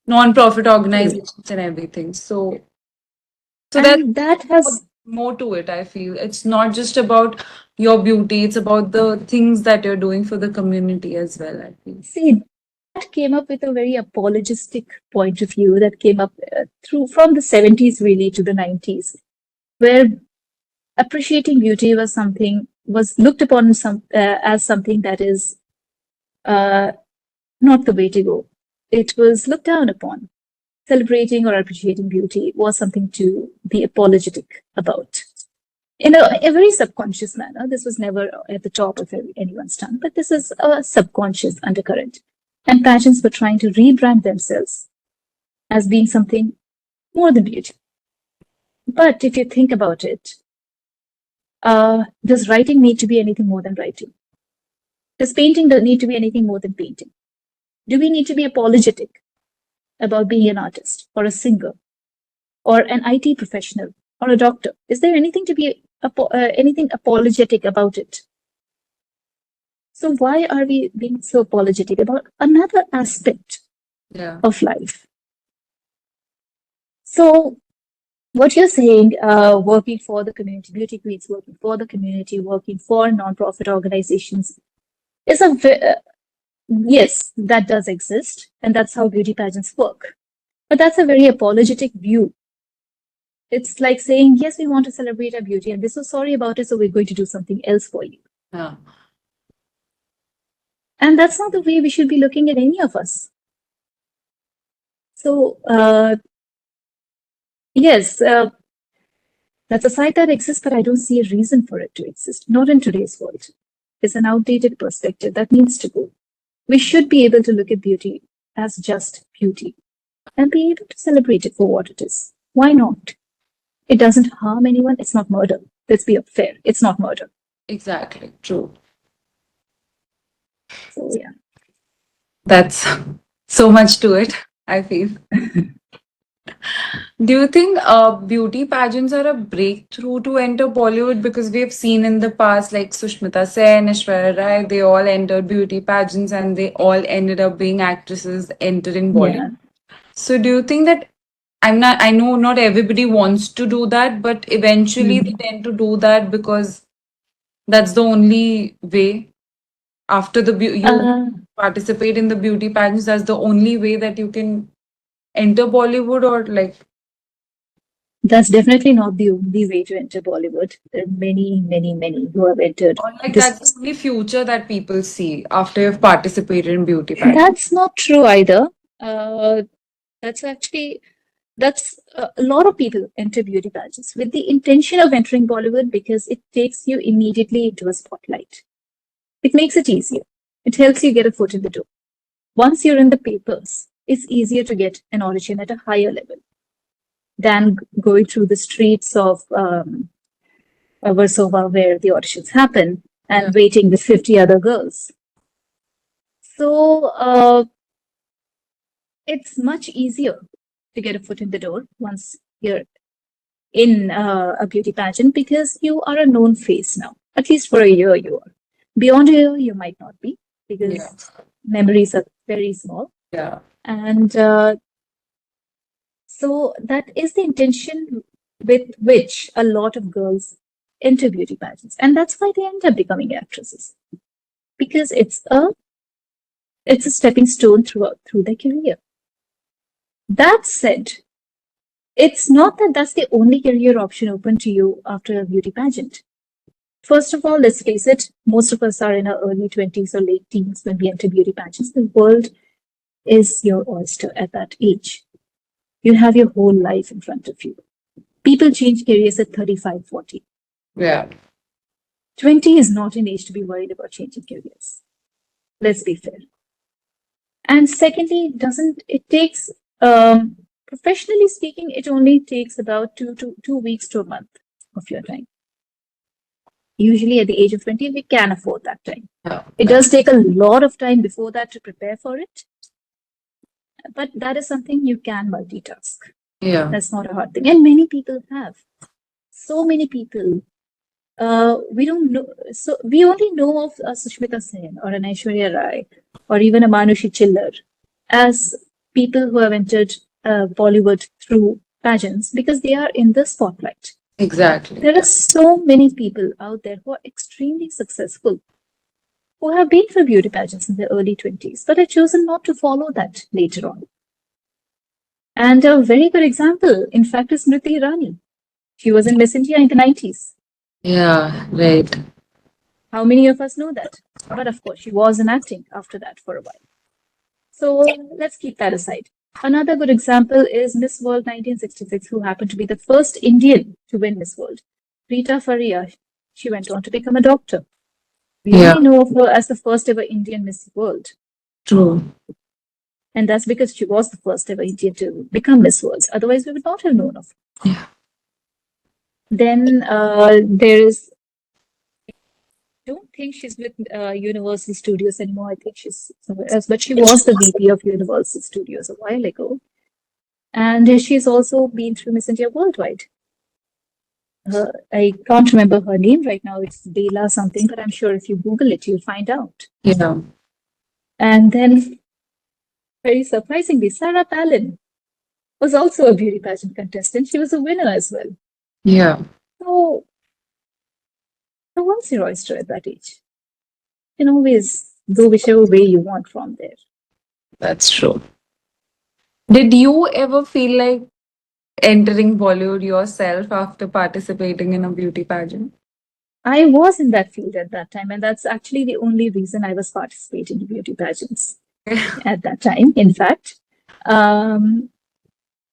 non-profit organizations and everything. So that has more to it. I feel it's not just about your beauty; it's about the things that you're doing for the community as well. I feel. See, that came up with a very apologistic point of view that came up from the 70s really to the 90s, where appreciating beauty was looked upon as something that is not the way to go. It was looked down upon. Celebrating or appreciating beauty was something to be apologetic about. in a very subconscious manner. This was never at the top of anyone's tongue, but this is a subconscious undercurrent. And pageants were trying to rebrand themselves as being something more than beauty. But if you think about it, does writing need to be anything more than writing? Does painting need to be anything more than painting? Do we need to be apologetic about being an artist or a singer or an IT professional or a doctor? Is there anything to be anything apologetic about it? So why are we being so apologetic about another aspect of life? So what you're saying, working for the community, beauty queens working for the community, working for non-profit organizations, is yes, that does exist, and that's how beauty pageants work. But that's a very apologetic view. It's like saying, yes, we want to celebrate our beauty, and we're so sorry about it, so we're going to do something else for you. Yeah. And that's not the way we should be looking at any of us. So, yes, that's a side that exists, but I don't see a reason for it to exist. Not in today's world. It's an outdated perspective that needs to go. We should be able to look at beauty as just beauty and be able to celebrate it for what it is. Why not? It doesn't harm anyone. It's not murder. Let's be fair. It's not murder. Exactly. True. So, yeah. That's so much to it, I feel. Do you think beauty pageants are a breakthrough to enter Bollywood? Because we have seen in the past, like Sushmita Sen, Aishwarya Rai, they all entered beauty pageants and they all ended up being actresses entering Bollywood. Yeah. So do you think that I know not everybody wants to do that, but eventually they tend to do that because that's the only way after you participate in the beauty pageants, that's the only way that you can enter Bollywood, or like that's definitely not the only way to enter Bollywood. There are many, many, many who have entered. or like that's the only future that people see after you've participated in beauty pageants. That's not true either. That's a lot of people enter beauty pageants with the intention of entering Bollywood because it takes you immediately into a spotlight. It makes it easier. It helps you get a foot in the door. Once you're in the papers, it's easier to get an audition at a higher level than going through the streets of Versova where the auditions happen and waiting with 50 other girls. So it's much easier to get a foot in the door once you're in a beauty pageant because you are a known face now. At least for a year you are. Beyond a year, you might not be because memories are very small. Yeah. And so that is the intention with which a lot of girls enter beauty pageants. And that's why they end up becoming actresses. Because it's a stepping stone through their career. That said, it's not that that's the only career option open to you after a beauty pageant. First of all, let's face it, most of us are in our early 20s or late teens when we enter beauty pageants. The world is your oyster at that age. You have your whole life in front of you. People change careers at 35, 40. Yeah. 20 is not an age to be worried about changing careers. Let's be fair. And secondly, it takes, professionally speaking, it only takes about 2 weeks to a month of your time. Usually at the age of 20, we can afford that time. Yeah. It does take a lot of time before that to prepare for it. But that is something you can multitask. Yeah. That's not a hard thing. And many people have. So many people. We don't know. So we only know of Sushmita Sen or an Aishwarya Rai or even a Manushi Chillar as people who have entered Bollywood through pageants because they are in the spotlight. Exactly. There are so many people out there who are extremely successful, who have been for beauty pageants in their early 20s, but have chosen not to follow that later on. And a very good example, in fact, is Smriti Irani. She was in Miss India in the 90s. Yeah, right. How many of us know that? But of course, she was in acting after that for a while. So let's keep that aside. Another good example is Miss World 1966, who happened to be the first Indian to win Miss World. Rita Faria, she went on to become a doctor. We Yeah, only know of her as the first ever Indian Miss World. true. And that's because she was the first ever Indian to become Miss World. Otherwise, we would not have known of her. Yeah. Then there is, I don't think she's with Universal Studios anymore. I think she's somewhere else. But she was the VP of Universal Studios a while ago. And she's also been through Miss India Worldwide. I can't remember her name right now. It's Bela something, but I'm sure if you Google it, you'll find out. Yeah. And then, very surprisingly, Sarah Palin was also a beauty pageant contestant. She was a winner as well. Yeah. So, so what's your oyster at that age? You can always go whichever way you want from there. That's true. Did you ever feel like entering Bollywood yourself after participating in a beauty pageant? I was in that field at that time, and that's actually the only reason I was participating in beauty pageants at that time, in fact. Um,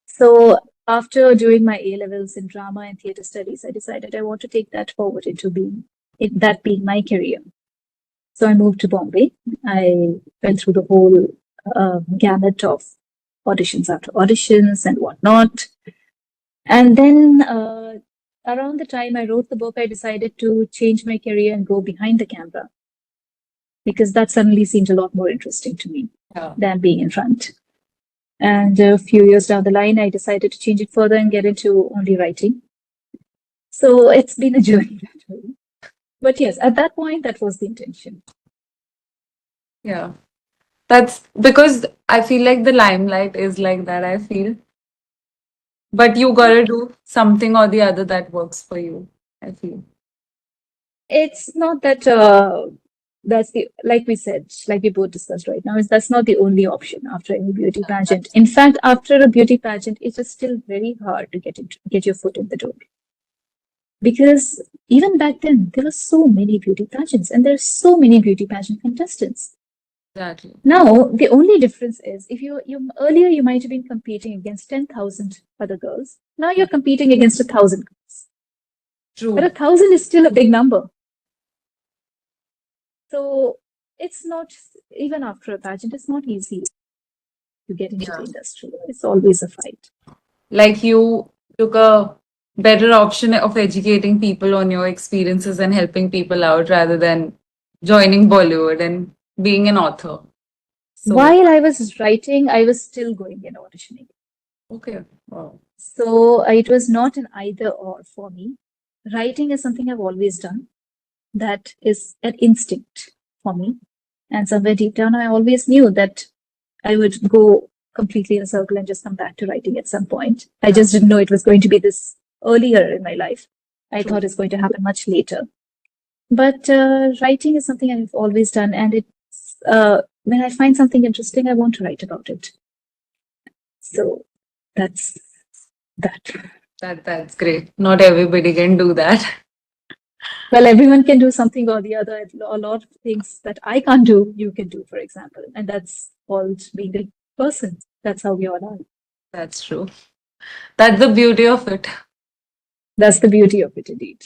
so after doing my A levels in drama and theatre studies, I decided I want to take that forward into that being my career. So I moved to Bombay. I went through the whole gamut of auditions after auditions and whatnot. And then around the time I wrote the book, I decided to change my career and go behind the camera because that suddenly seemed a lot more interesting to me Yeah. than being in front. And a few years down the line, I decided to change it further and get into only writing. So it's been a journey that way. But yes, at that point, that was the intention. Yeah. That's because I feel like the limelight is like that, I feel. But you gotta do something or the other that works for you, I feel. It's not that that's the like we said, like we both discussed right now, is that's not the only option after any beauty pageant. In fact, after a beauty pageant, it is still very hard to get your foot in the door. Because even back then, there were so many beauty pageants and there are so many beauty pageant contestants. Exactly. Now, the only difference is if you earlier you might have been competing against 10,000 other girls. Now you're competing against 1,000 girls. But True. 1,000 is still a big number. So it's not, even after a pageant, it's not easy to get into the Yeah. industry. It's always a fight. Like you took a better option of educating people on your experiences and helping people out rather than joining Bollywood and being an author. So, While I was writing, I was still going and auditioning. okay. Wow. So it was not an either or for me. Writing is something I've always done. That is an instinct for me. And somewhere deep down, I always knew that I would go completely in a circle and just come back to writing at some point. I just didn't know it was going to be this earlier in my life. I True. thought it's going to happen much later. But writing is something I've always done. And it's when I find something interesting, I want to write about it. So that's that. That's great. Not everybody can do that. Well, everyone can do something or the other. A lot of things that I can't do, you can do, for example. And that's called being a person. That's how we all are. That's true. That's the beauty of it. That's the beauty of it, indeed.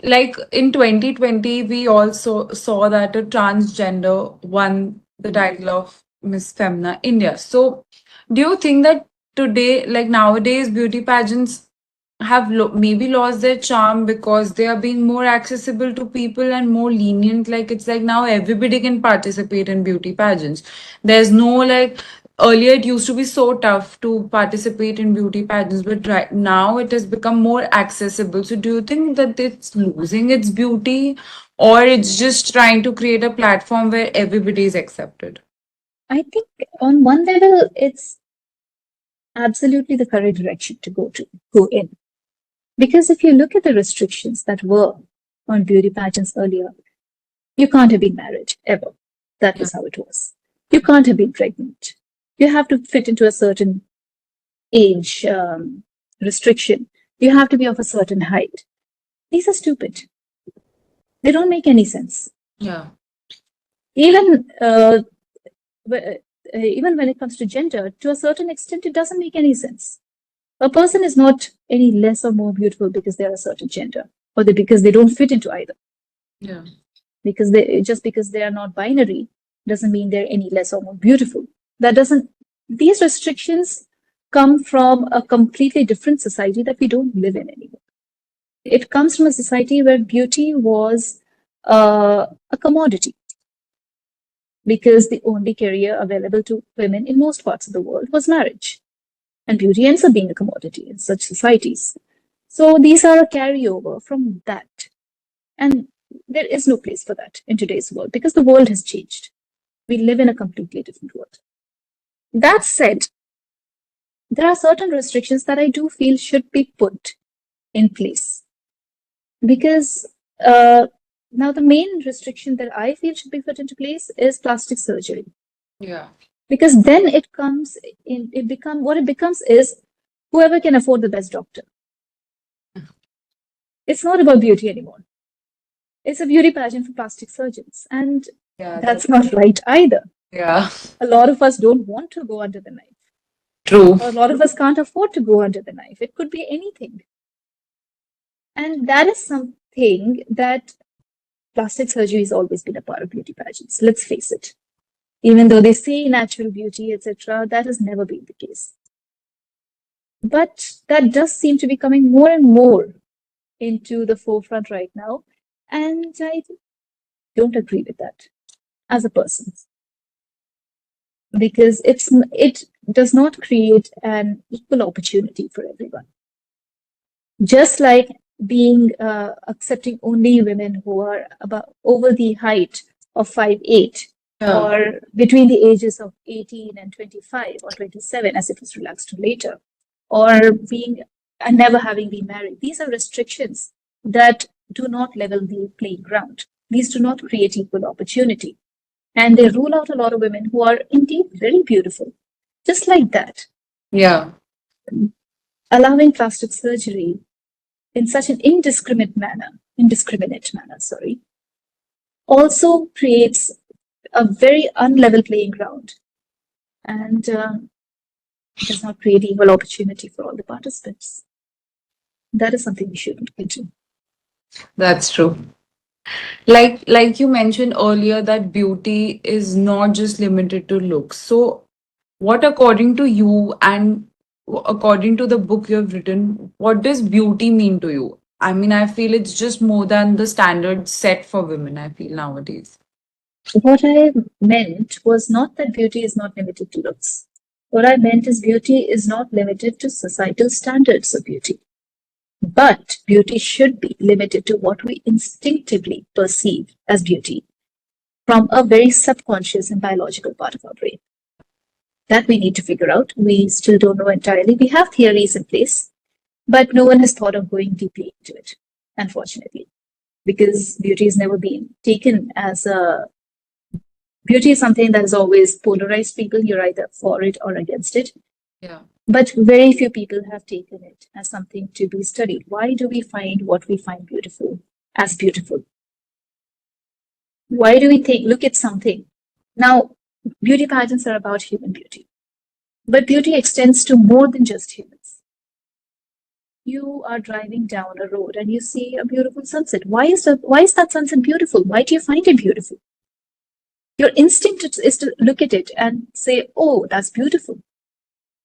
Like in 2020, we also saw that a transgender won the title of Miss Femina India. So, do you think that today, like nowadays, beauty pageants have maybe lost their charm because they are being more accessible to people and more lenient? Like it's like now everybody can participate in beauty pageants. There's no like earlier it used to be so tough to participate in beauty pageants, but right now it has become more accessible. So do you think that it's losing its beauty or it's just trying to create a platform where everybody is accepted? I think on one level, it's absolutely the correct direction to go in. Because if you look at the restrictions that were on beauty pageants earlier, you can't have been married ever. That Yeah. was how it was. You can't have been pregnant. You have to fit into a certain age restriction. You have to be of a certain height. These are stupid. They don't make any sense. Yeah. Even even when it comes to gender, to a certain extent, it doesn't make any sense. A person is not any less or more beautiful because they are a certain gender, or because they don't fit into either. Yeah. Because they are not binary doesn't mean they're any less or more beautiful. That doesn't. These restrictions come from a completely different society that we don't live in anymore. It comes from a society where beauty was a commodity, because the only career available to women in most parts of the world was marriage. And beauty ends up being a commodity in such societies. So these are a carryover from that. And there is no place for that in today's world because the world has changed. We live in a completely different world. That said, there are certain restrictions that I do feel should be put in place because now the main restriction that I feel should be put into place is plastic surgery. Yeah. Because then what it becomes is whoever can afford the best doctor. It's not about beauty anymore. It's a beauty pageant for plastic surgeons. And Yeah, that's not right either. yeah. A lot of us don't want to go under the knife. True. Or a lot of us can't afford to go under the knife. It could be anything. And that is something that plastic surgery has always been a part of beauty pageants. Let's face it. Even though they say natural beauty, etc., that has never been the case. But that does seem to be coming more and more into the forefront right now. And I don't agree with that as a person because it does not create an equal opportunity for everyone. Just like being accepting only women who are about over the height of 5'8", Yeah. or between the ages of 18 and 25 or 27, as it was relaxed to later, or being and never having been married. These are restrictions that do not level the playing ground. These do not create equal opportunity. And they rule out a lot of women who are indeed very beautiful. Just like that, Yeah. allowing plastic surgery in such an indiscriminate manner, sorry, also creates a very unlevel playing ground and does not create equal opportunity for all the participants. That is something we should look into. That's true. Like you mentioned earlier that beauty is not just limited to looks. So what according to you and according to the book you have written, what does beauty mean to you? I mean, I feel it's just more than the standard set for women, I feel nowadays. What I meant was not that beauty is not limited to looks. What I meant is beauty is not limited to societal standards of beauty. But beauty should be limited to what we instinctively perceive as beauty from a very subconscious and biological part of our brain. That we need to figure out. We still don't know entirely. We have theories in place, but no one has thought of going deeply into it, unfortunately, because beauty has never been taken as a beauty is something that has always polarized people. You're either for it or against it. Yeah. But very few people have taken it as something to be studied. Why do we find what we find beautiful as beautiful? Why do we look at something? Now, beauty pageants are about human beauty, but beauty extends to more than just humans. You are driving down a road and you see a beautiful sunset. Why is that sunset beautiful? Why do you find it beautiful? Your instinct is to look at it and say, oh, that's beautiful.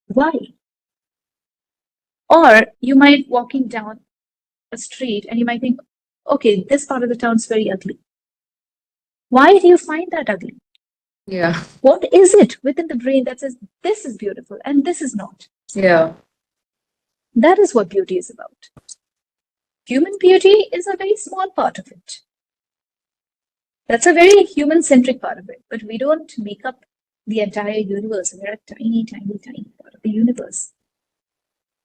Why? Or you might walking down a street and you might think, okay, this part of the town is very ugly. Why do you find that ugly? Yeah. What is it within the brain that says this is beautiful and this is not? Yeah. That is what beauty is about. Human beauty is a very small part of it. That's a very human centric part of it, but we don't make up the entire universe. We're a tiny, tiny, tiny part of the universe.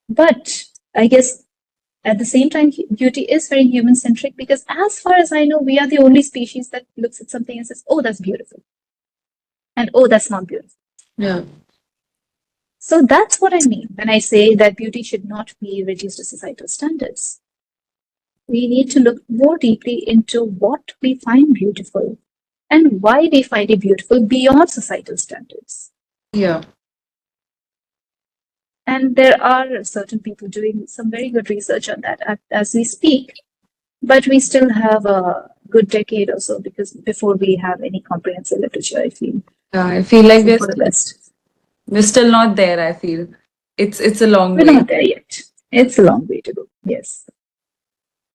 But I guess at the same time, beauty is very human centric because, as far as I know, we are the only species that looks at something and says, oh, that's beautiful. And oh, that's not beautiful. Yeah. So that's what I mean when I say that beauty should not be reduced to societal standards. We need to look more deeply into what we find beautiful and why we find it beautiful beyond societal standards. Yeah. And there are certain people doing some very good research on that as we speak, but we still have a good decade or so because before we have any comprehensive literature, I feel. Yeah, I feel like So for the best. we're still not there, I feel. It's a long We're way. not there yet. It's a long way to go. Yes.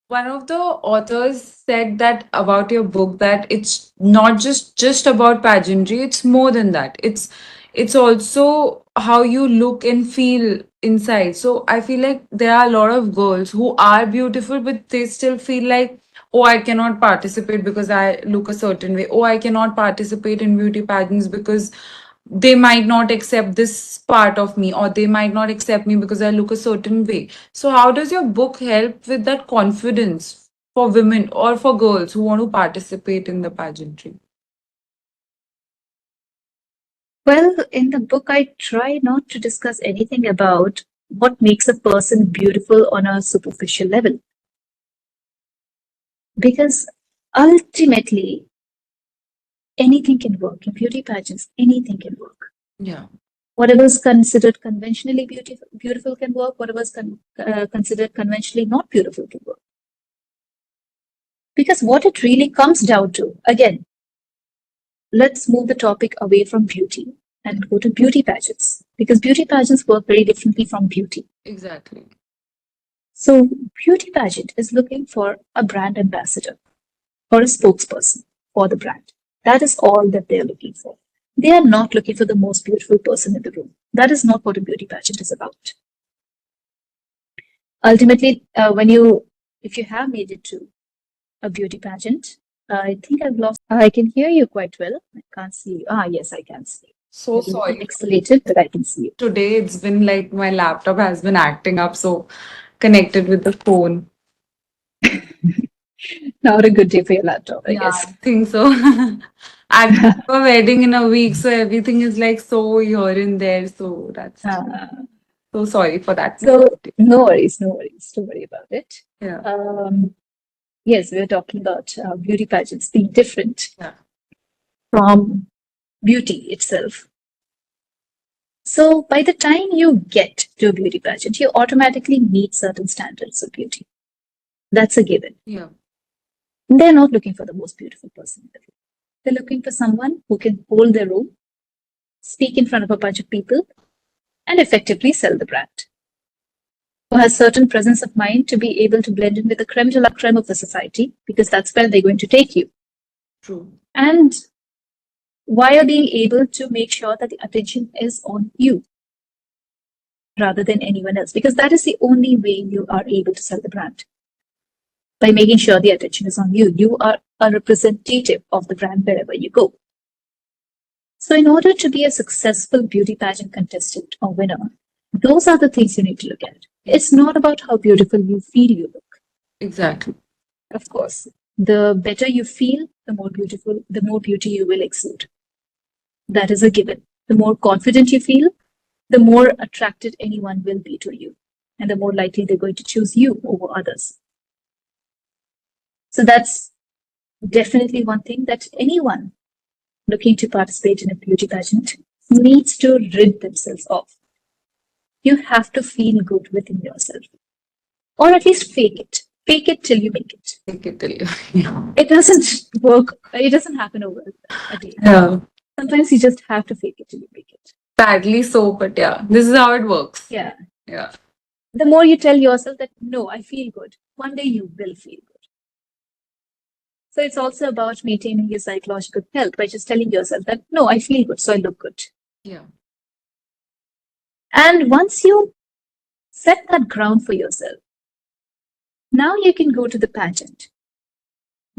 One of the authors said that about your book that it's not just about pageantry, it's more than that. It's also how you look and feel inside. So I feel like there are a lot of girls who are beautiful but they still feel like, oh, I cannot participate because I look a certain way. Oh, I cannot participate in beauty pageants because they might not accept this part of me, or they might not accept me because I look a certain way. So how does your book help with that confidence for women or for girls who want to participate in the pageantry? Well, in the book, I try not to discuss anything about what makes a person beautiful on a superficial level. Because ultimately, anything can work. In beauty pageants, anything can work. Yeah. Whatever is considered conventionally beautiful can work. Whatever is considered conventionally not beautiful can work. Because what it really comes down to, again, let's move the topic away from beauty and go to beauty pageants. Because beauty pageants work very differently from beauty. Exactly. So, beauty pageant is looking for a brand ambassador or a spokesperson for the brand. That is all that they're looking for. They are not looking for the most beautiful person in the room. That is not what a beauty pageant is about. Ultimately, if you have made it to a beauty pageant, I think I've lost. I can hear you quite well. I can't see you. Ah, yes, I can see you. So Maybe sorry. pixelated, but I can see you. Today it's been like my laptop has been acting up, so connected with the phone. Not a good day for your laptop, I Yeah, guess. I think so. I have a wedding in a week, so everything is like so here and there. So that's Uh, so sorry for that. so no worries, no worries. Don't worry about it. Yeah. Um, yes, we're talking about beauty pageants being different Yeah. from beauty itself. So by the time you get to a beauty pageant, you automatically meet certain standards of beauty. That's a given. Yeah. They're not looking for the most beautiful person in the room. They're looking for someone who can hold their own, speak in front of a bunch of people, and effectively sell the brand. Who has certain presence of mind to be able to blend in with the creme de la creme of the society, because that's where they're going to take you. True. And while being able to make sure that the attention is on you rather than anyone else, because that is the only way you are able to sell the brand. By making sure the attention is on you, you are a representative of the brand wherever you go. So, in order to be a successful beauty pageant contestant or winner, those are the things you need to look at. It's not about how beautiful you feel you look. Exactly. Of course, the better you feel, the more beauty you will exude. That is a given. The more confident you feel, the more attracted anyone will be to you, and the more likely they're going to choose you over others. So that's definitely one thing that anyone looking to participate in a beauty pageant needs to rid themselves of. You have to feel good within yourself, or at least fake it. Fake it till you make it. Take it till you. Yeah. It doesn't work. It doesn't happen over a day. Yeah. Sometimes you just have to fake it till you make it. Sadly so, but yeah, this is how it works. Yeah. Yeah. The more you tell yourself that, no, I feel good, one day you will feel good. So it's also about maintaining your psychological health by just telling yourself that, no, I feel good, so I look good. Yeah. And once you set that ground for yourself, now you can go to the pageant,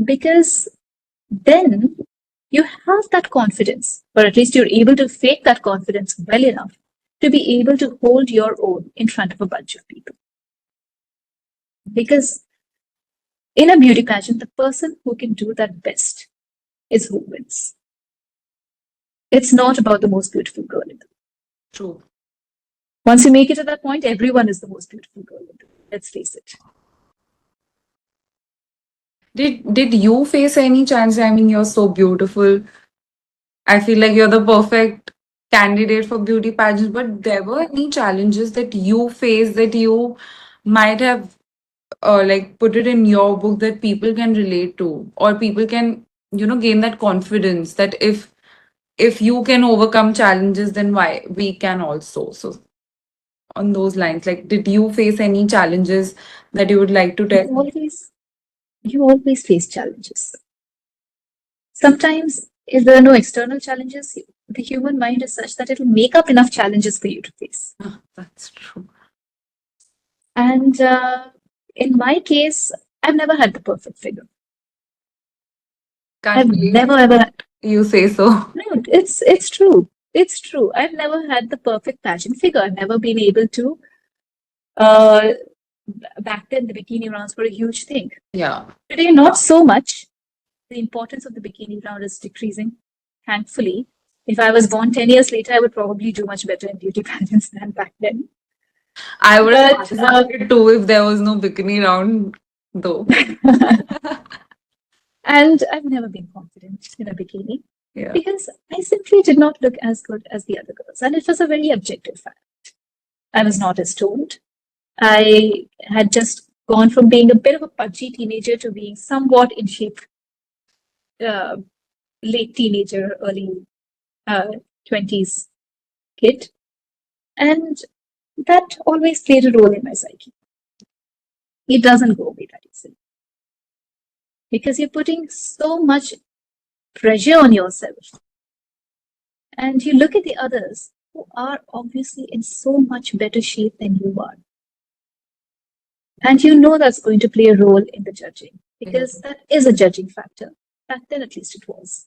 because then you have that confidence, or at least you're able to fake that confidence well enough to be able to hold your own in front of a bunch of people. Because in a beauty pageant, the person who can do that best is who wins. It's not about the most beautiful girl in the room. True. Once you make it to that point, everyone is the most beautiful girl in the room. Let's face it. Did you face any chance? I mean, you're so beautiful. I feel like you're the perfect candidate for beauty pageants, but there were any challenges that you faced that you might have like put it in your book that people can relate to, or people can, gain that confidence that if you can overcome challenges, then why we can also. So on those lines, like, did you face any challenges that you would like to You tell? always, you always face challenges. Sometimes, if there are no external challenges, the human mind is such that it'll make up enough challenges for you to face. Ah, that's true. And in my case, I've never had the perfect figure. Can't I've believe never ever had. you say so. No, it's true. It's true. I've never had the perfect pageant figure. I've never been able to. Uh, Back then, the bikini rounds were a huge thing. Yeah. Today, not so much. The importance of the bikini round is decreasing, thankfully. If I was born 10 years later, I would probably do much better in beauty pageants than back then. I would have But participated too if there was no bikini round, though. and I've never been confident in a bikini Yeah. because I simply did not look as good as the other girls. And it was a very objective fact. I was not as toned. I had just gone from being a bit of a pudgy teenager to being somewhat in shape, uh, late teenager, early 20s kid. And that always played a role in my psyche. It doesn't go away that easily because you're putting so much pressure on yourself. And you look at the others who are obviously in so much better shape than you are. And you know that's going to play a role in the judging because that is a judging factor. Back then, at least it was.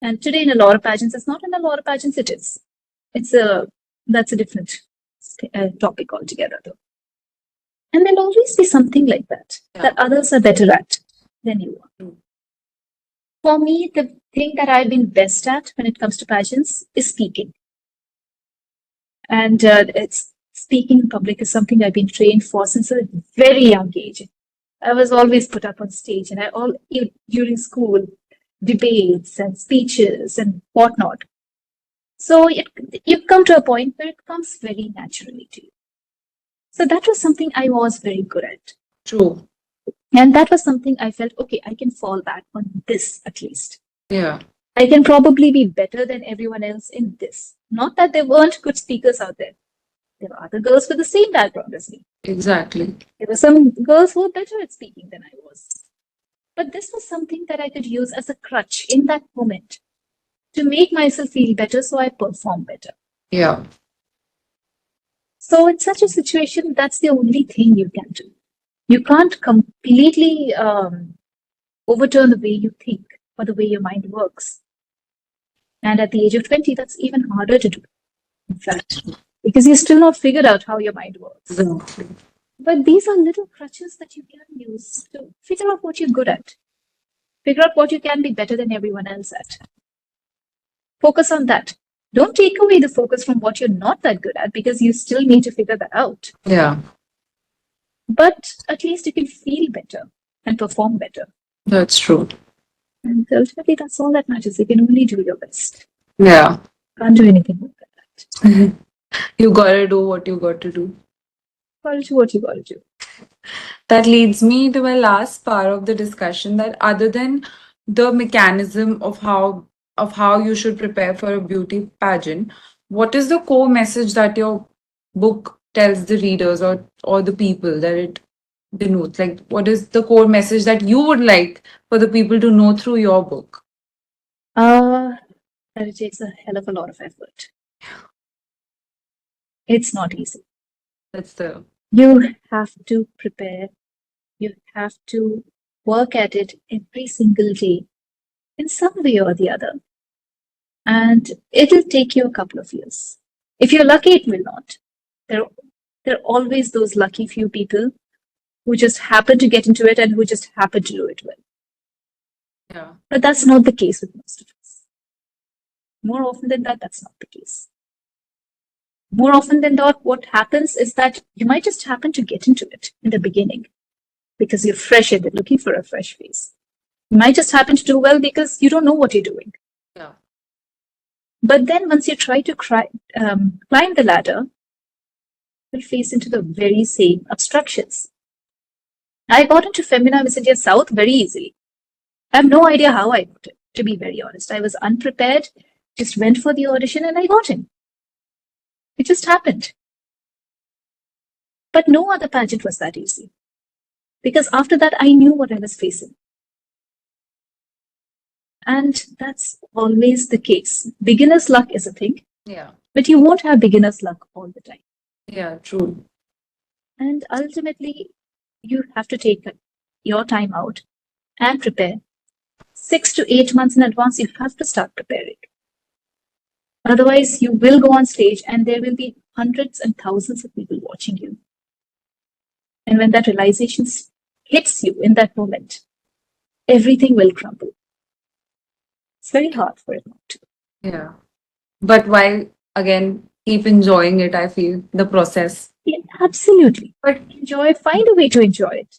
And today, in a lot of pageants, it's not in a lot of pageants, it is. That's a different topic altogether, though. And there'll always be something like that, that others are better at than you are. For me, the thing that I've been best at when it comes to pageants is speaking. And it's speaking in public is something I've been trained for since a very young age. I was always put up on stage, and during school debates and speeches and whatnot. So you come to a point where it comes very naturally to you. So that was something I was very good at. True. And that was something I felt, okay, I can fall back on this at least. Yeah. I can probably be better than everyone else in this. Not that there weren't good speakers out there. There were other girls with the same background as me. Exactly. There were some girls who were better at speaking than I was. But this was something that I could use as a crutch in that moment to make myself feel better so I perform better. Yeah. So in such a situation, that's the only thing you can do. You can't completely overturn the way you think or the way your mind works. And at the age of 20, that's even harder to do, in fact, because you're still not figured out how your mind works. Exactly. But these are little crutches that you can use to figure out what you're good at, figure out what you can be better than everyone else at. Focus on that. Don't take away the focus from what you're not that good at because you still need to figure that out. Yeah. But at least you can feel better and perform better. That's true. And ultimately, that's all that matters. You can only do your best. Yeah. Can't do anything more than that. You gotta do what you got to do. Gotta do what you gotta do. That leads me to my last part of the discussion, that other than the mechanism of how you should prepare for a beauty pageant, what is the core message that your book tells the readers or the people that it denotes? Like, what is the core message that you would like for the people to know through your book? That it takes a hell of a lot of effort. It's not easy. That's the You have to prepare. You have to work at it every single day in some way or the other. And it'll take you a couple of years. If you're lucky, it will not. There are always those lucky few people who just happen to get into it and who just happen to do it well. yeah. But that's not the case with most of us. More often than that, that's not the case. More often than not, what happens is that you might just happen to get into it in the beginning because you're fresh and you're looking for a fresh face. You might just happen to do well because you don't know what you're doing. Yeah. But then once you try to climb the ladder, you'll face into the very same obstructions. I got into Femina Miss India South very easily. I have no idea how I got it, to be very honest. I was unprepared, just went for the audition and I got in. It just happened. But no other pageant was that easy. Because after that, I knew what I was facing. And that's always the case. Beginner's luck is a thing, Yeah. but you won't have beginner's luck all the time. Yeah, true. And ultimately, you have to take your time out and prepare. 6 to 8 months in advance, you have to start preparing. Otherwise, you will go on stage and there will be hundreds and thousands of people watching you. And when that realization hits you in that moment, everything will crumble. It's very hard for it not to. Yeah. But while, again, keep enjoying it, I feel, the process. Yeah, absolutely. But Find a way to enjoy it.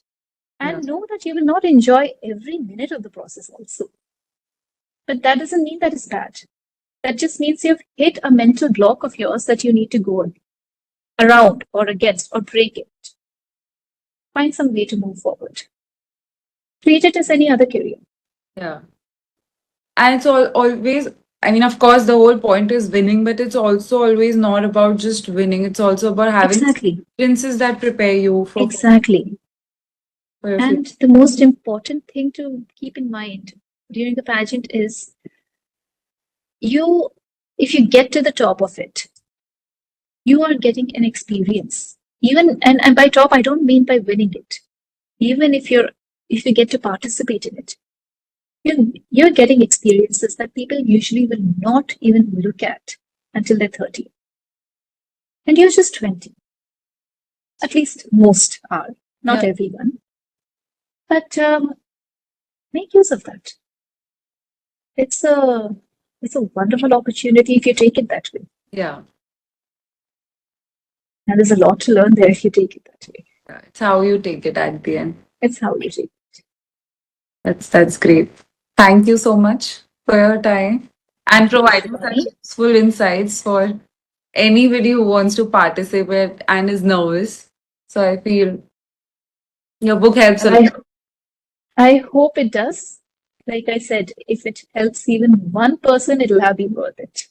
And yeah. know that you will not enjoy every minute of the process also. But that doesn't mean that is bad. That just means you've hit a mental block of yours that you need to go around or against or break it. Find some way to move forward. Treat it as any other career. Yeah. And it's always, I mean, of course, the whole point is winning, but it's also always not about just winning. It's also about having Exactly. experiences that prepare you Exactly. for your And the most important thing to keep in mind during the pageant is if you get to the top of it, you are getting an experience. Even and by top, I don't mean by winning it. Even if you get to participate in it, you're getting experiences that people usually will not even look at until they're 30. And you're just 20. At least most are, not everyone. But make use of that. It's a wonderful opportunity if you take it that way. Yeah. And there's a lot to learn there if you take it that way. It's how you take it at the end. It's how you take it. That's great. Thank you so much for your time and providing such useful insights for anybody who wants to participate and is nervous. So I feel your book helps a lot. I hope it does. Like I said, if it helps even one person, it'll have been worth it.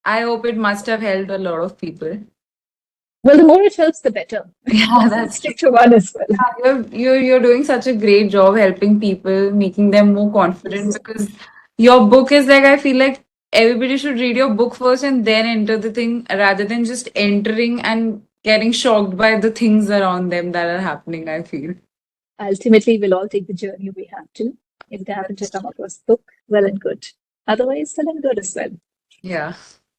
I hope it must have helped a lot of people. Well, the more it helps, the better. Yeah, that's stick to one as well. You're doing such a great job helping people, making them more confident because your book is like, I feel like everybody should read your book first and then enter the thing rather than just entering and getting shocked by the things around them that are happening, I feel. Ultimately, we'll all take the journey we have to. If they happen to come across the book, well and good. Otherwise, well and good as well. Yeah.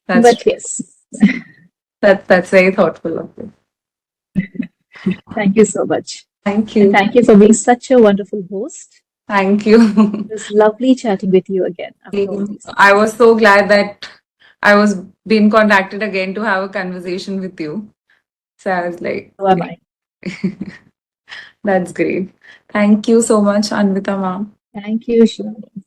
But yes. That's very thoughtful of you. Thank you so much. Thank you. And thank you for being such a wonderful host. Thank you. It was lovely chatting with you again. I was so glad that I was being contacted again to have a conversation with you. So I was like, so am I. That's great. Thank you so much, Anvita ma'am. Thank you, Shivani.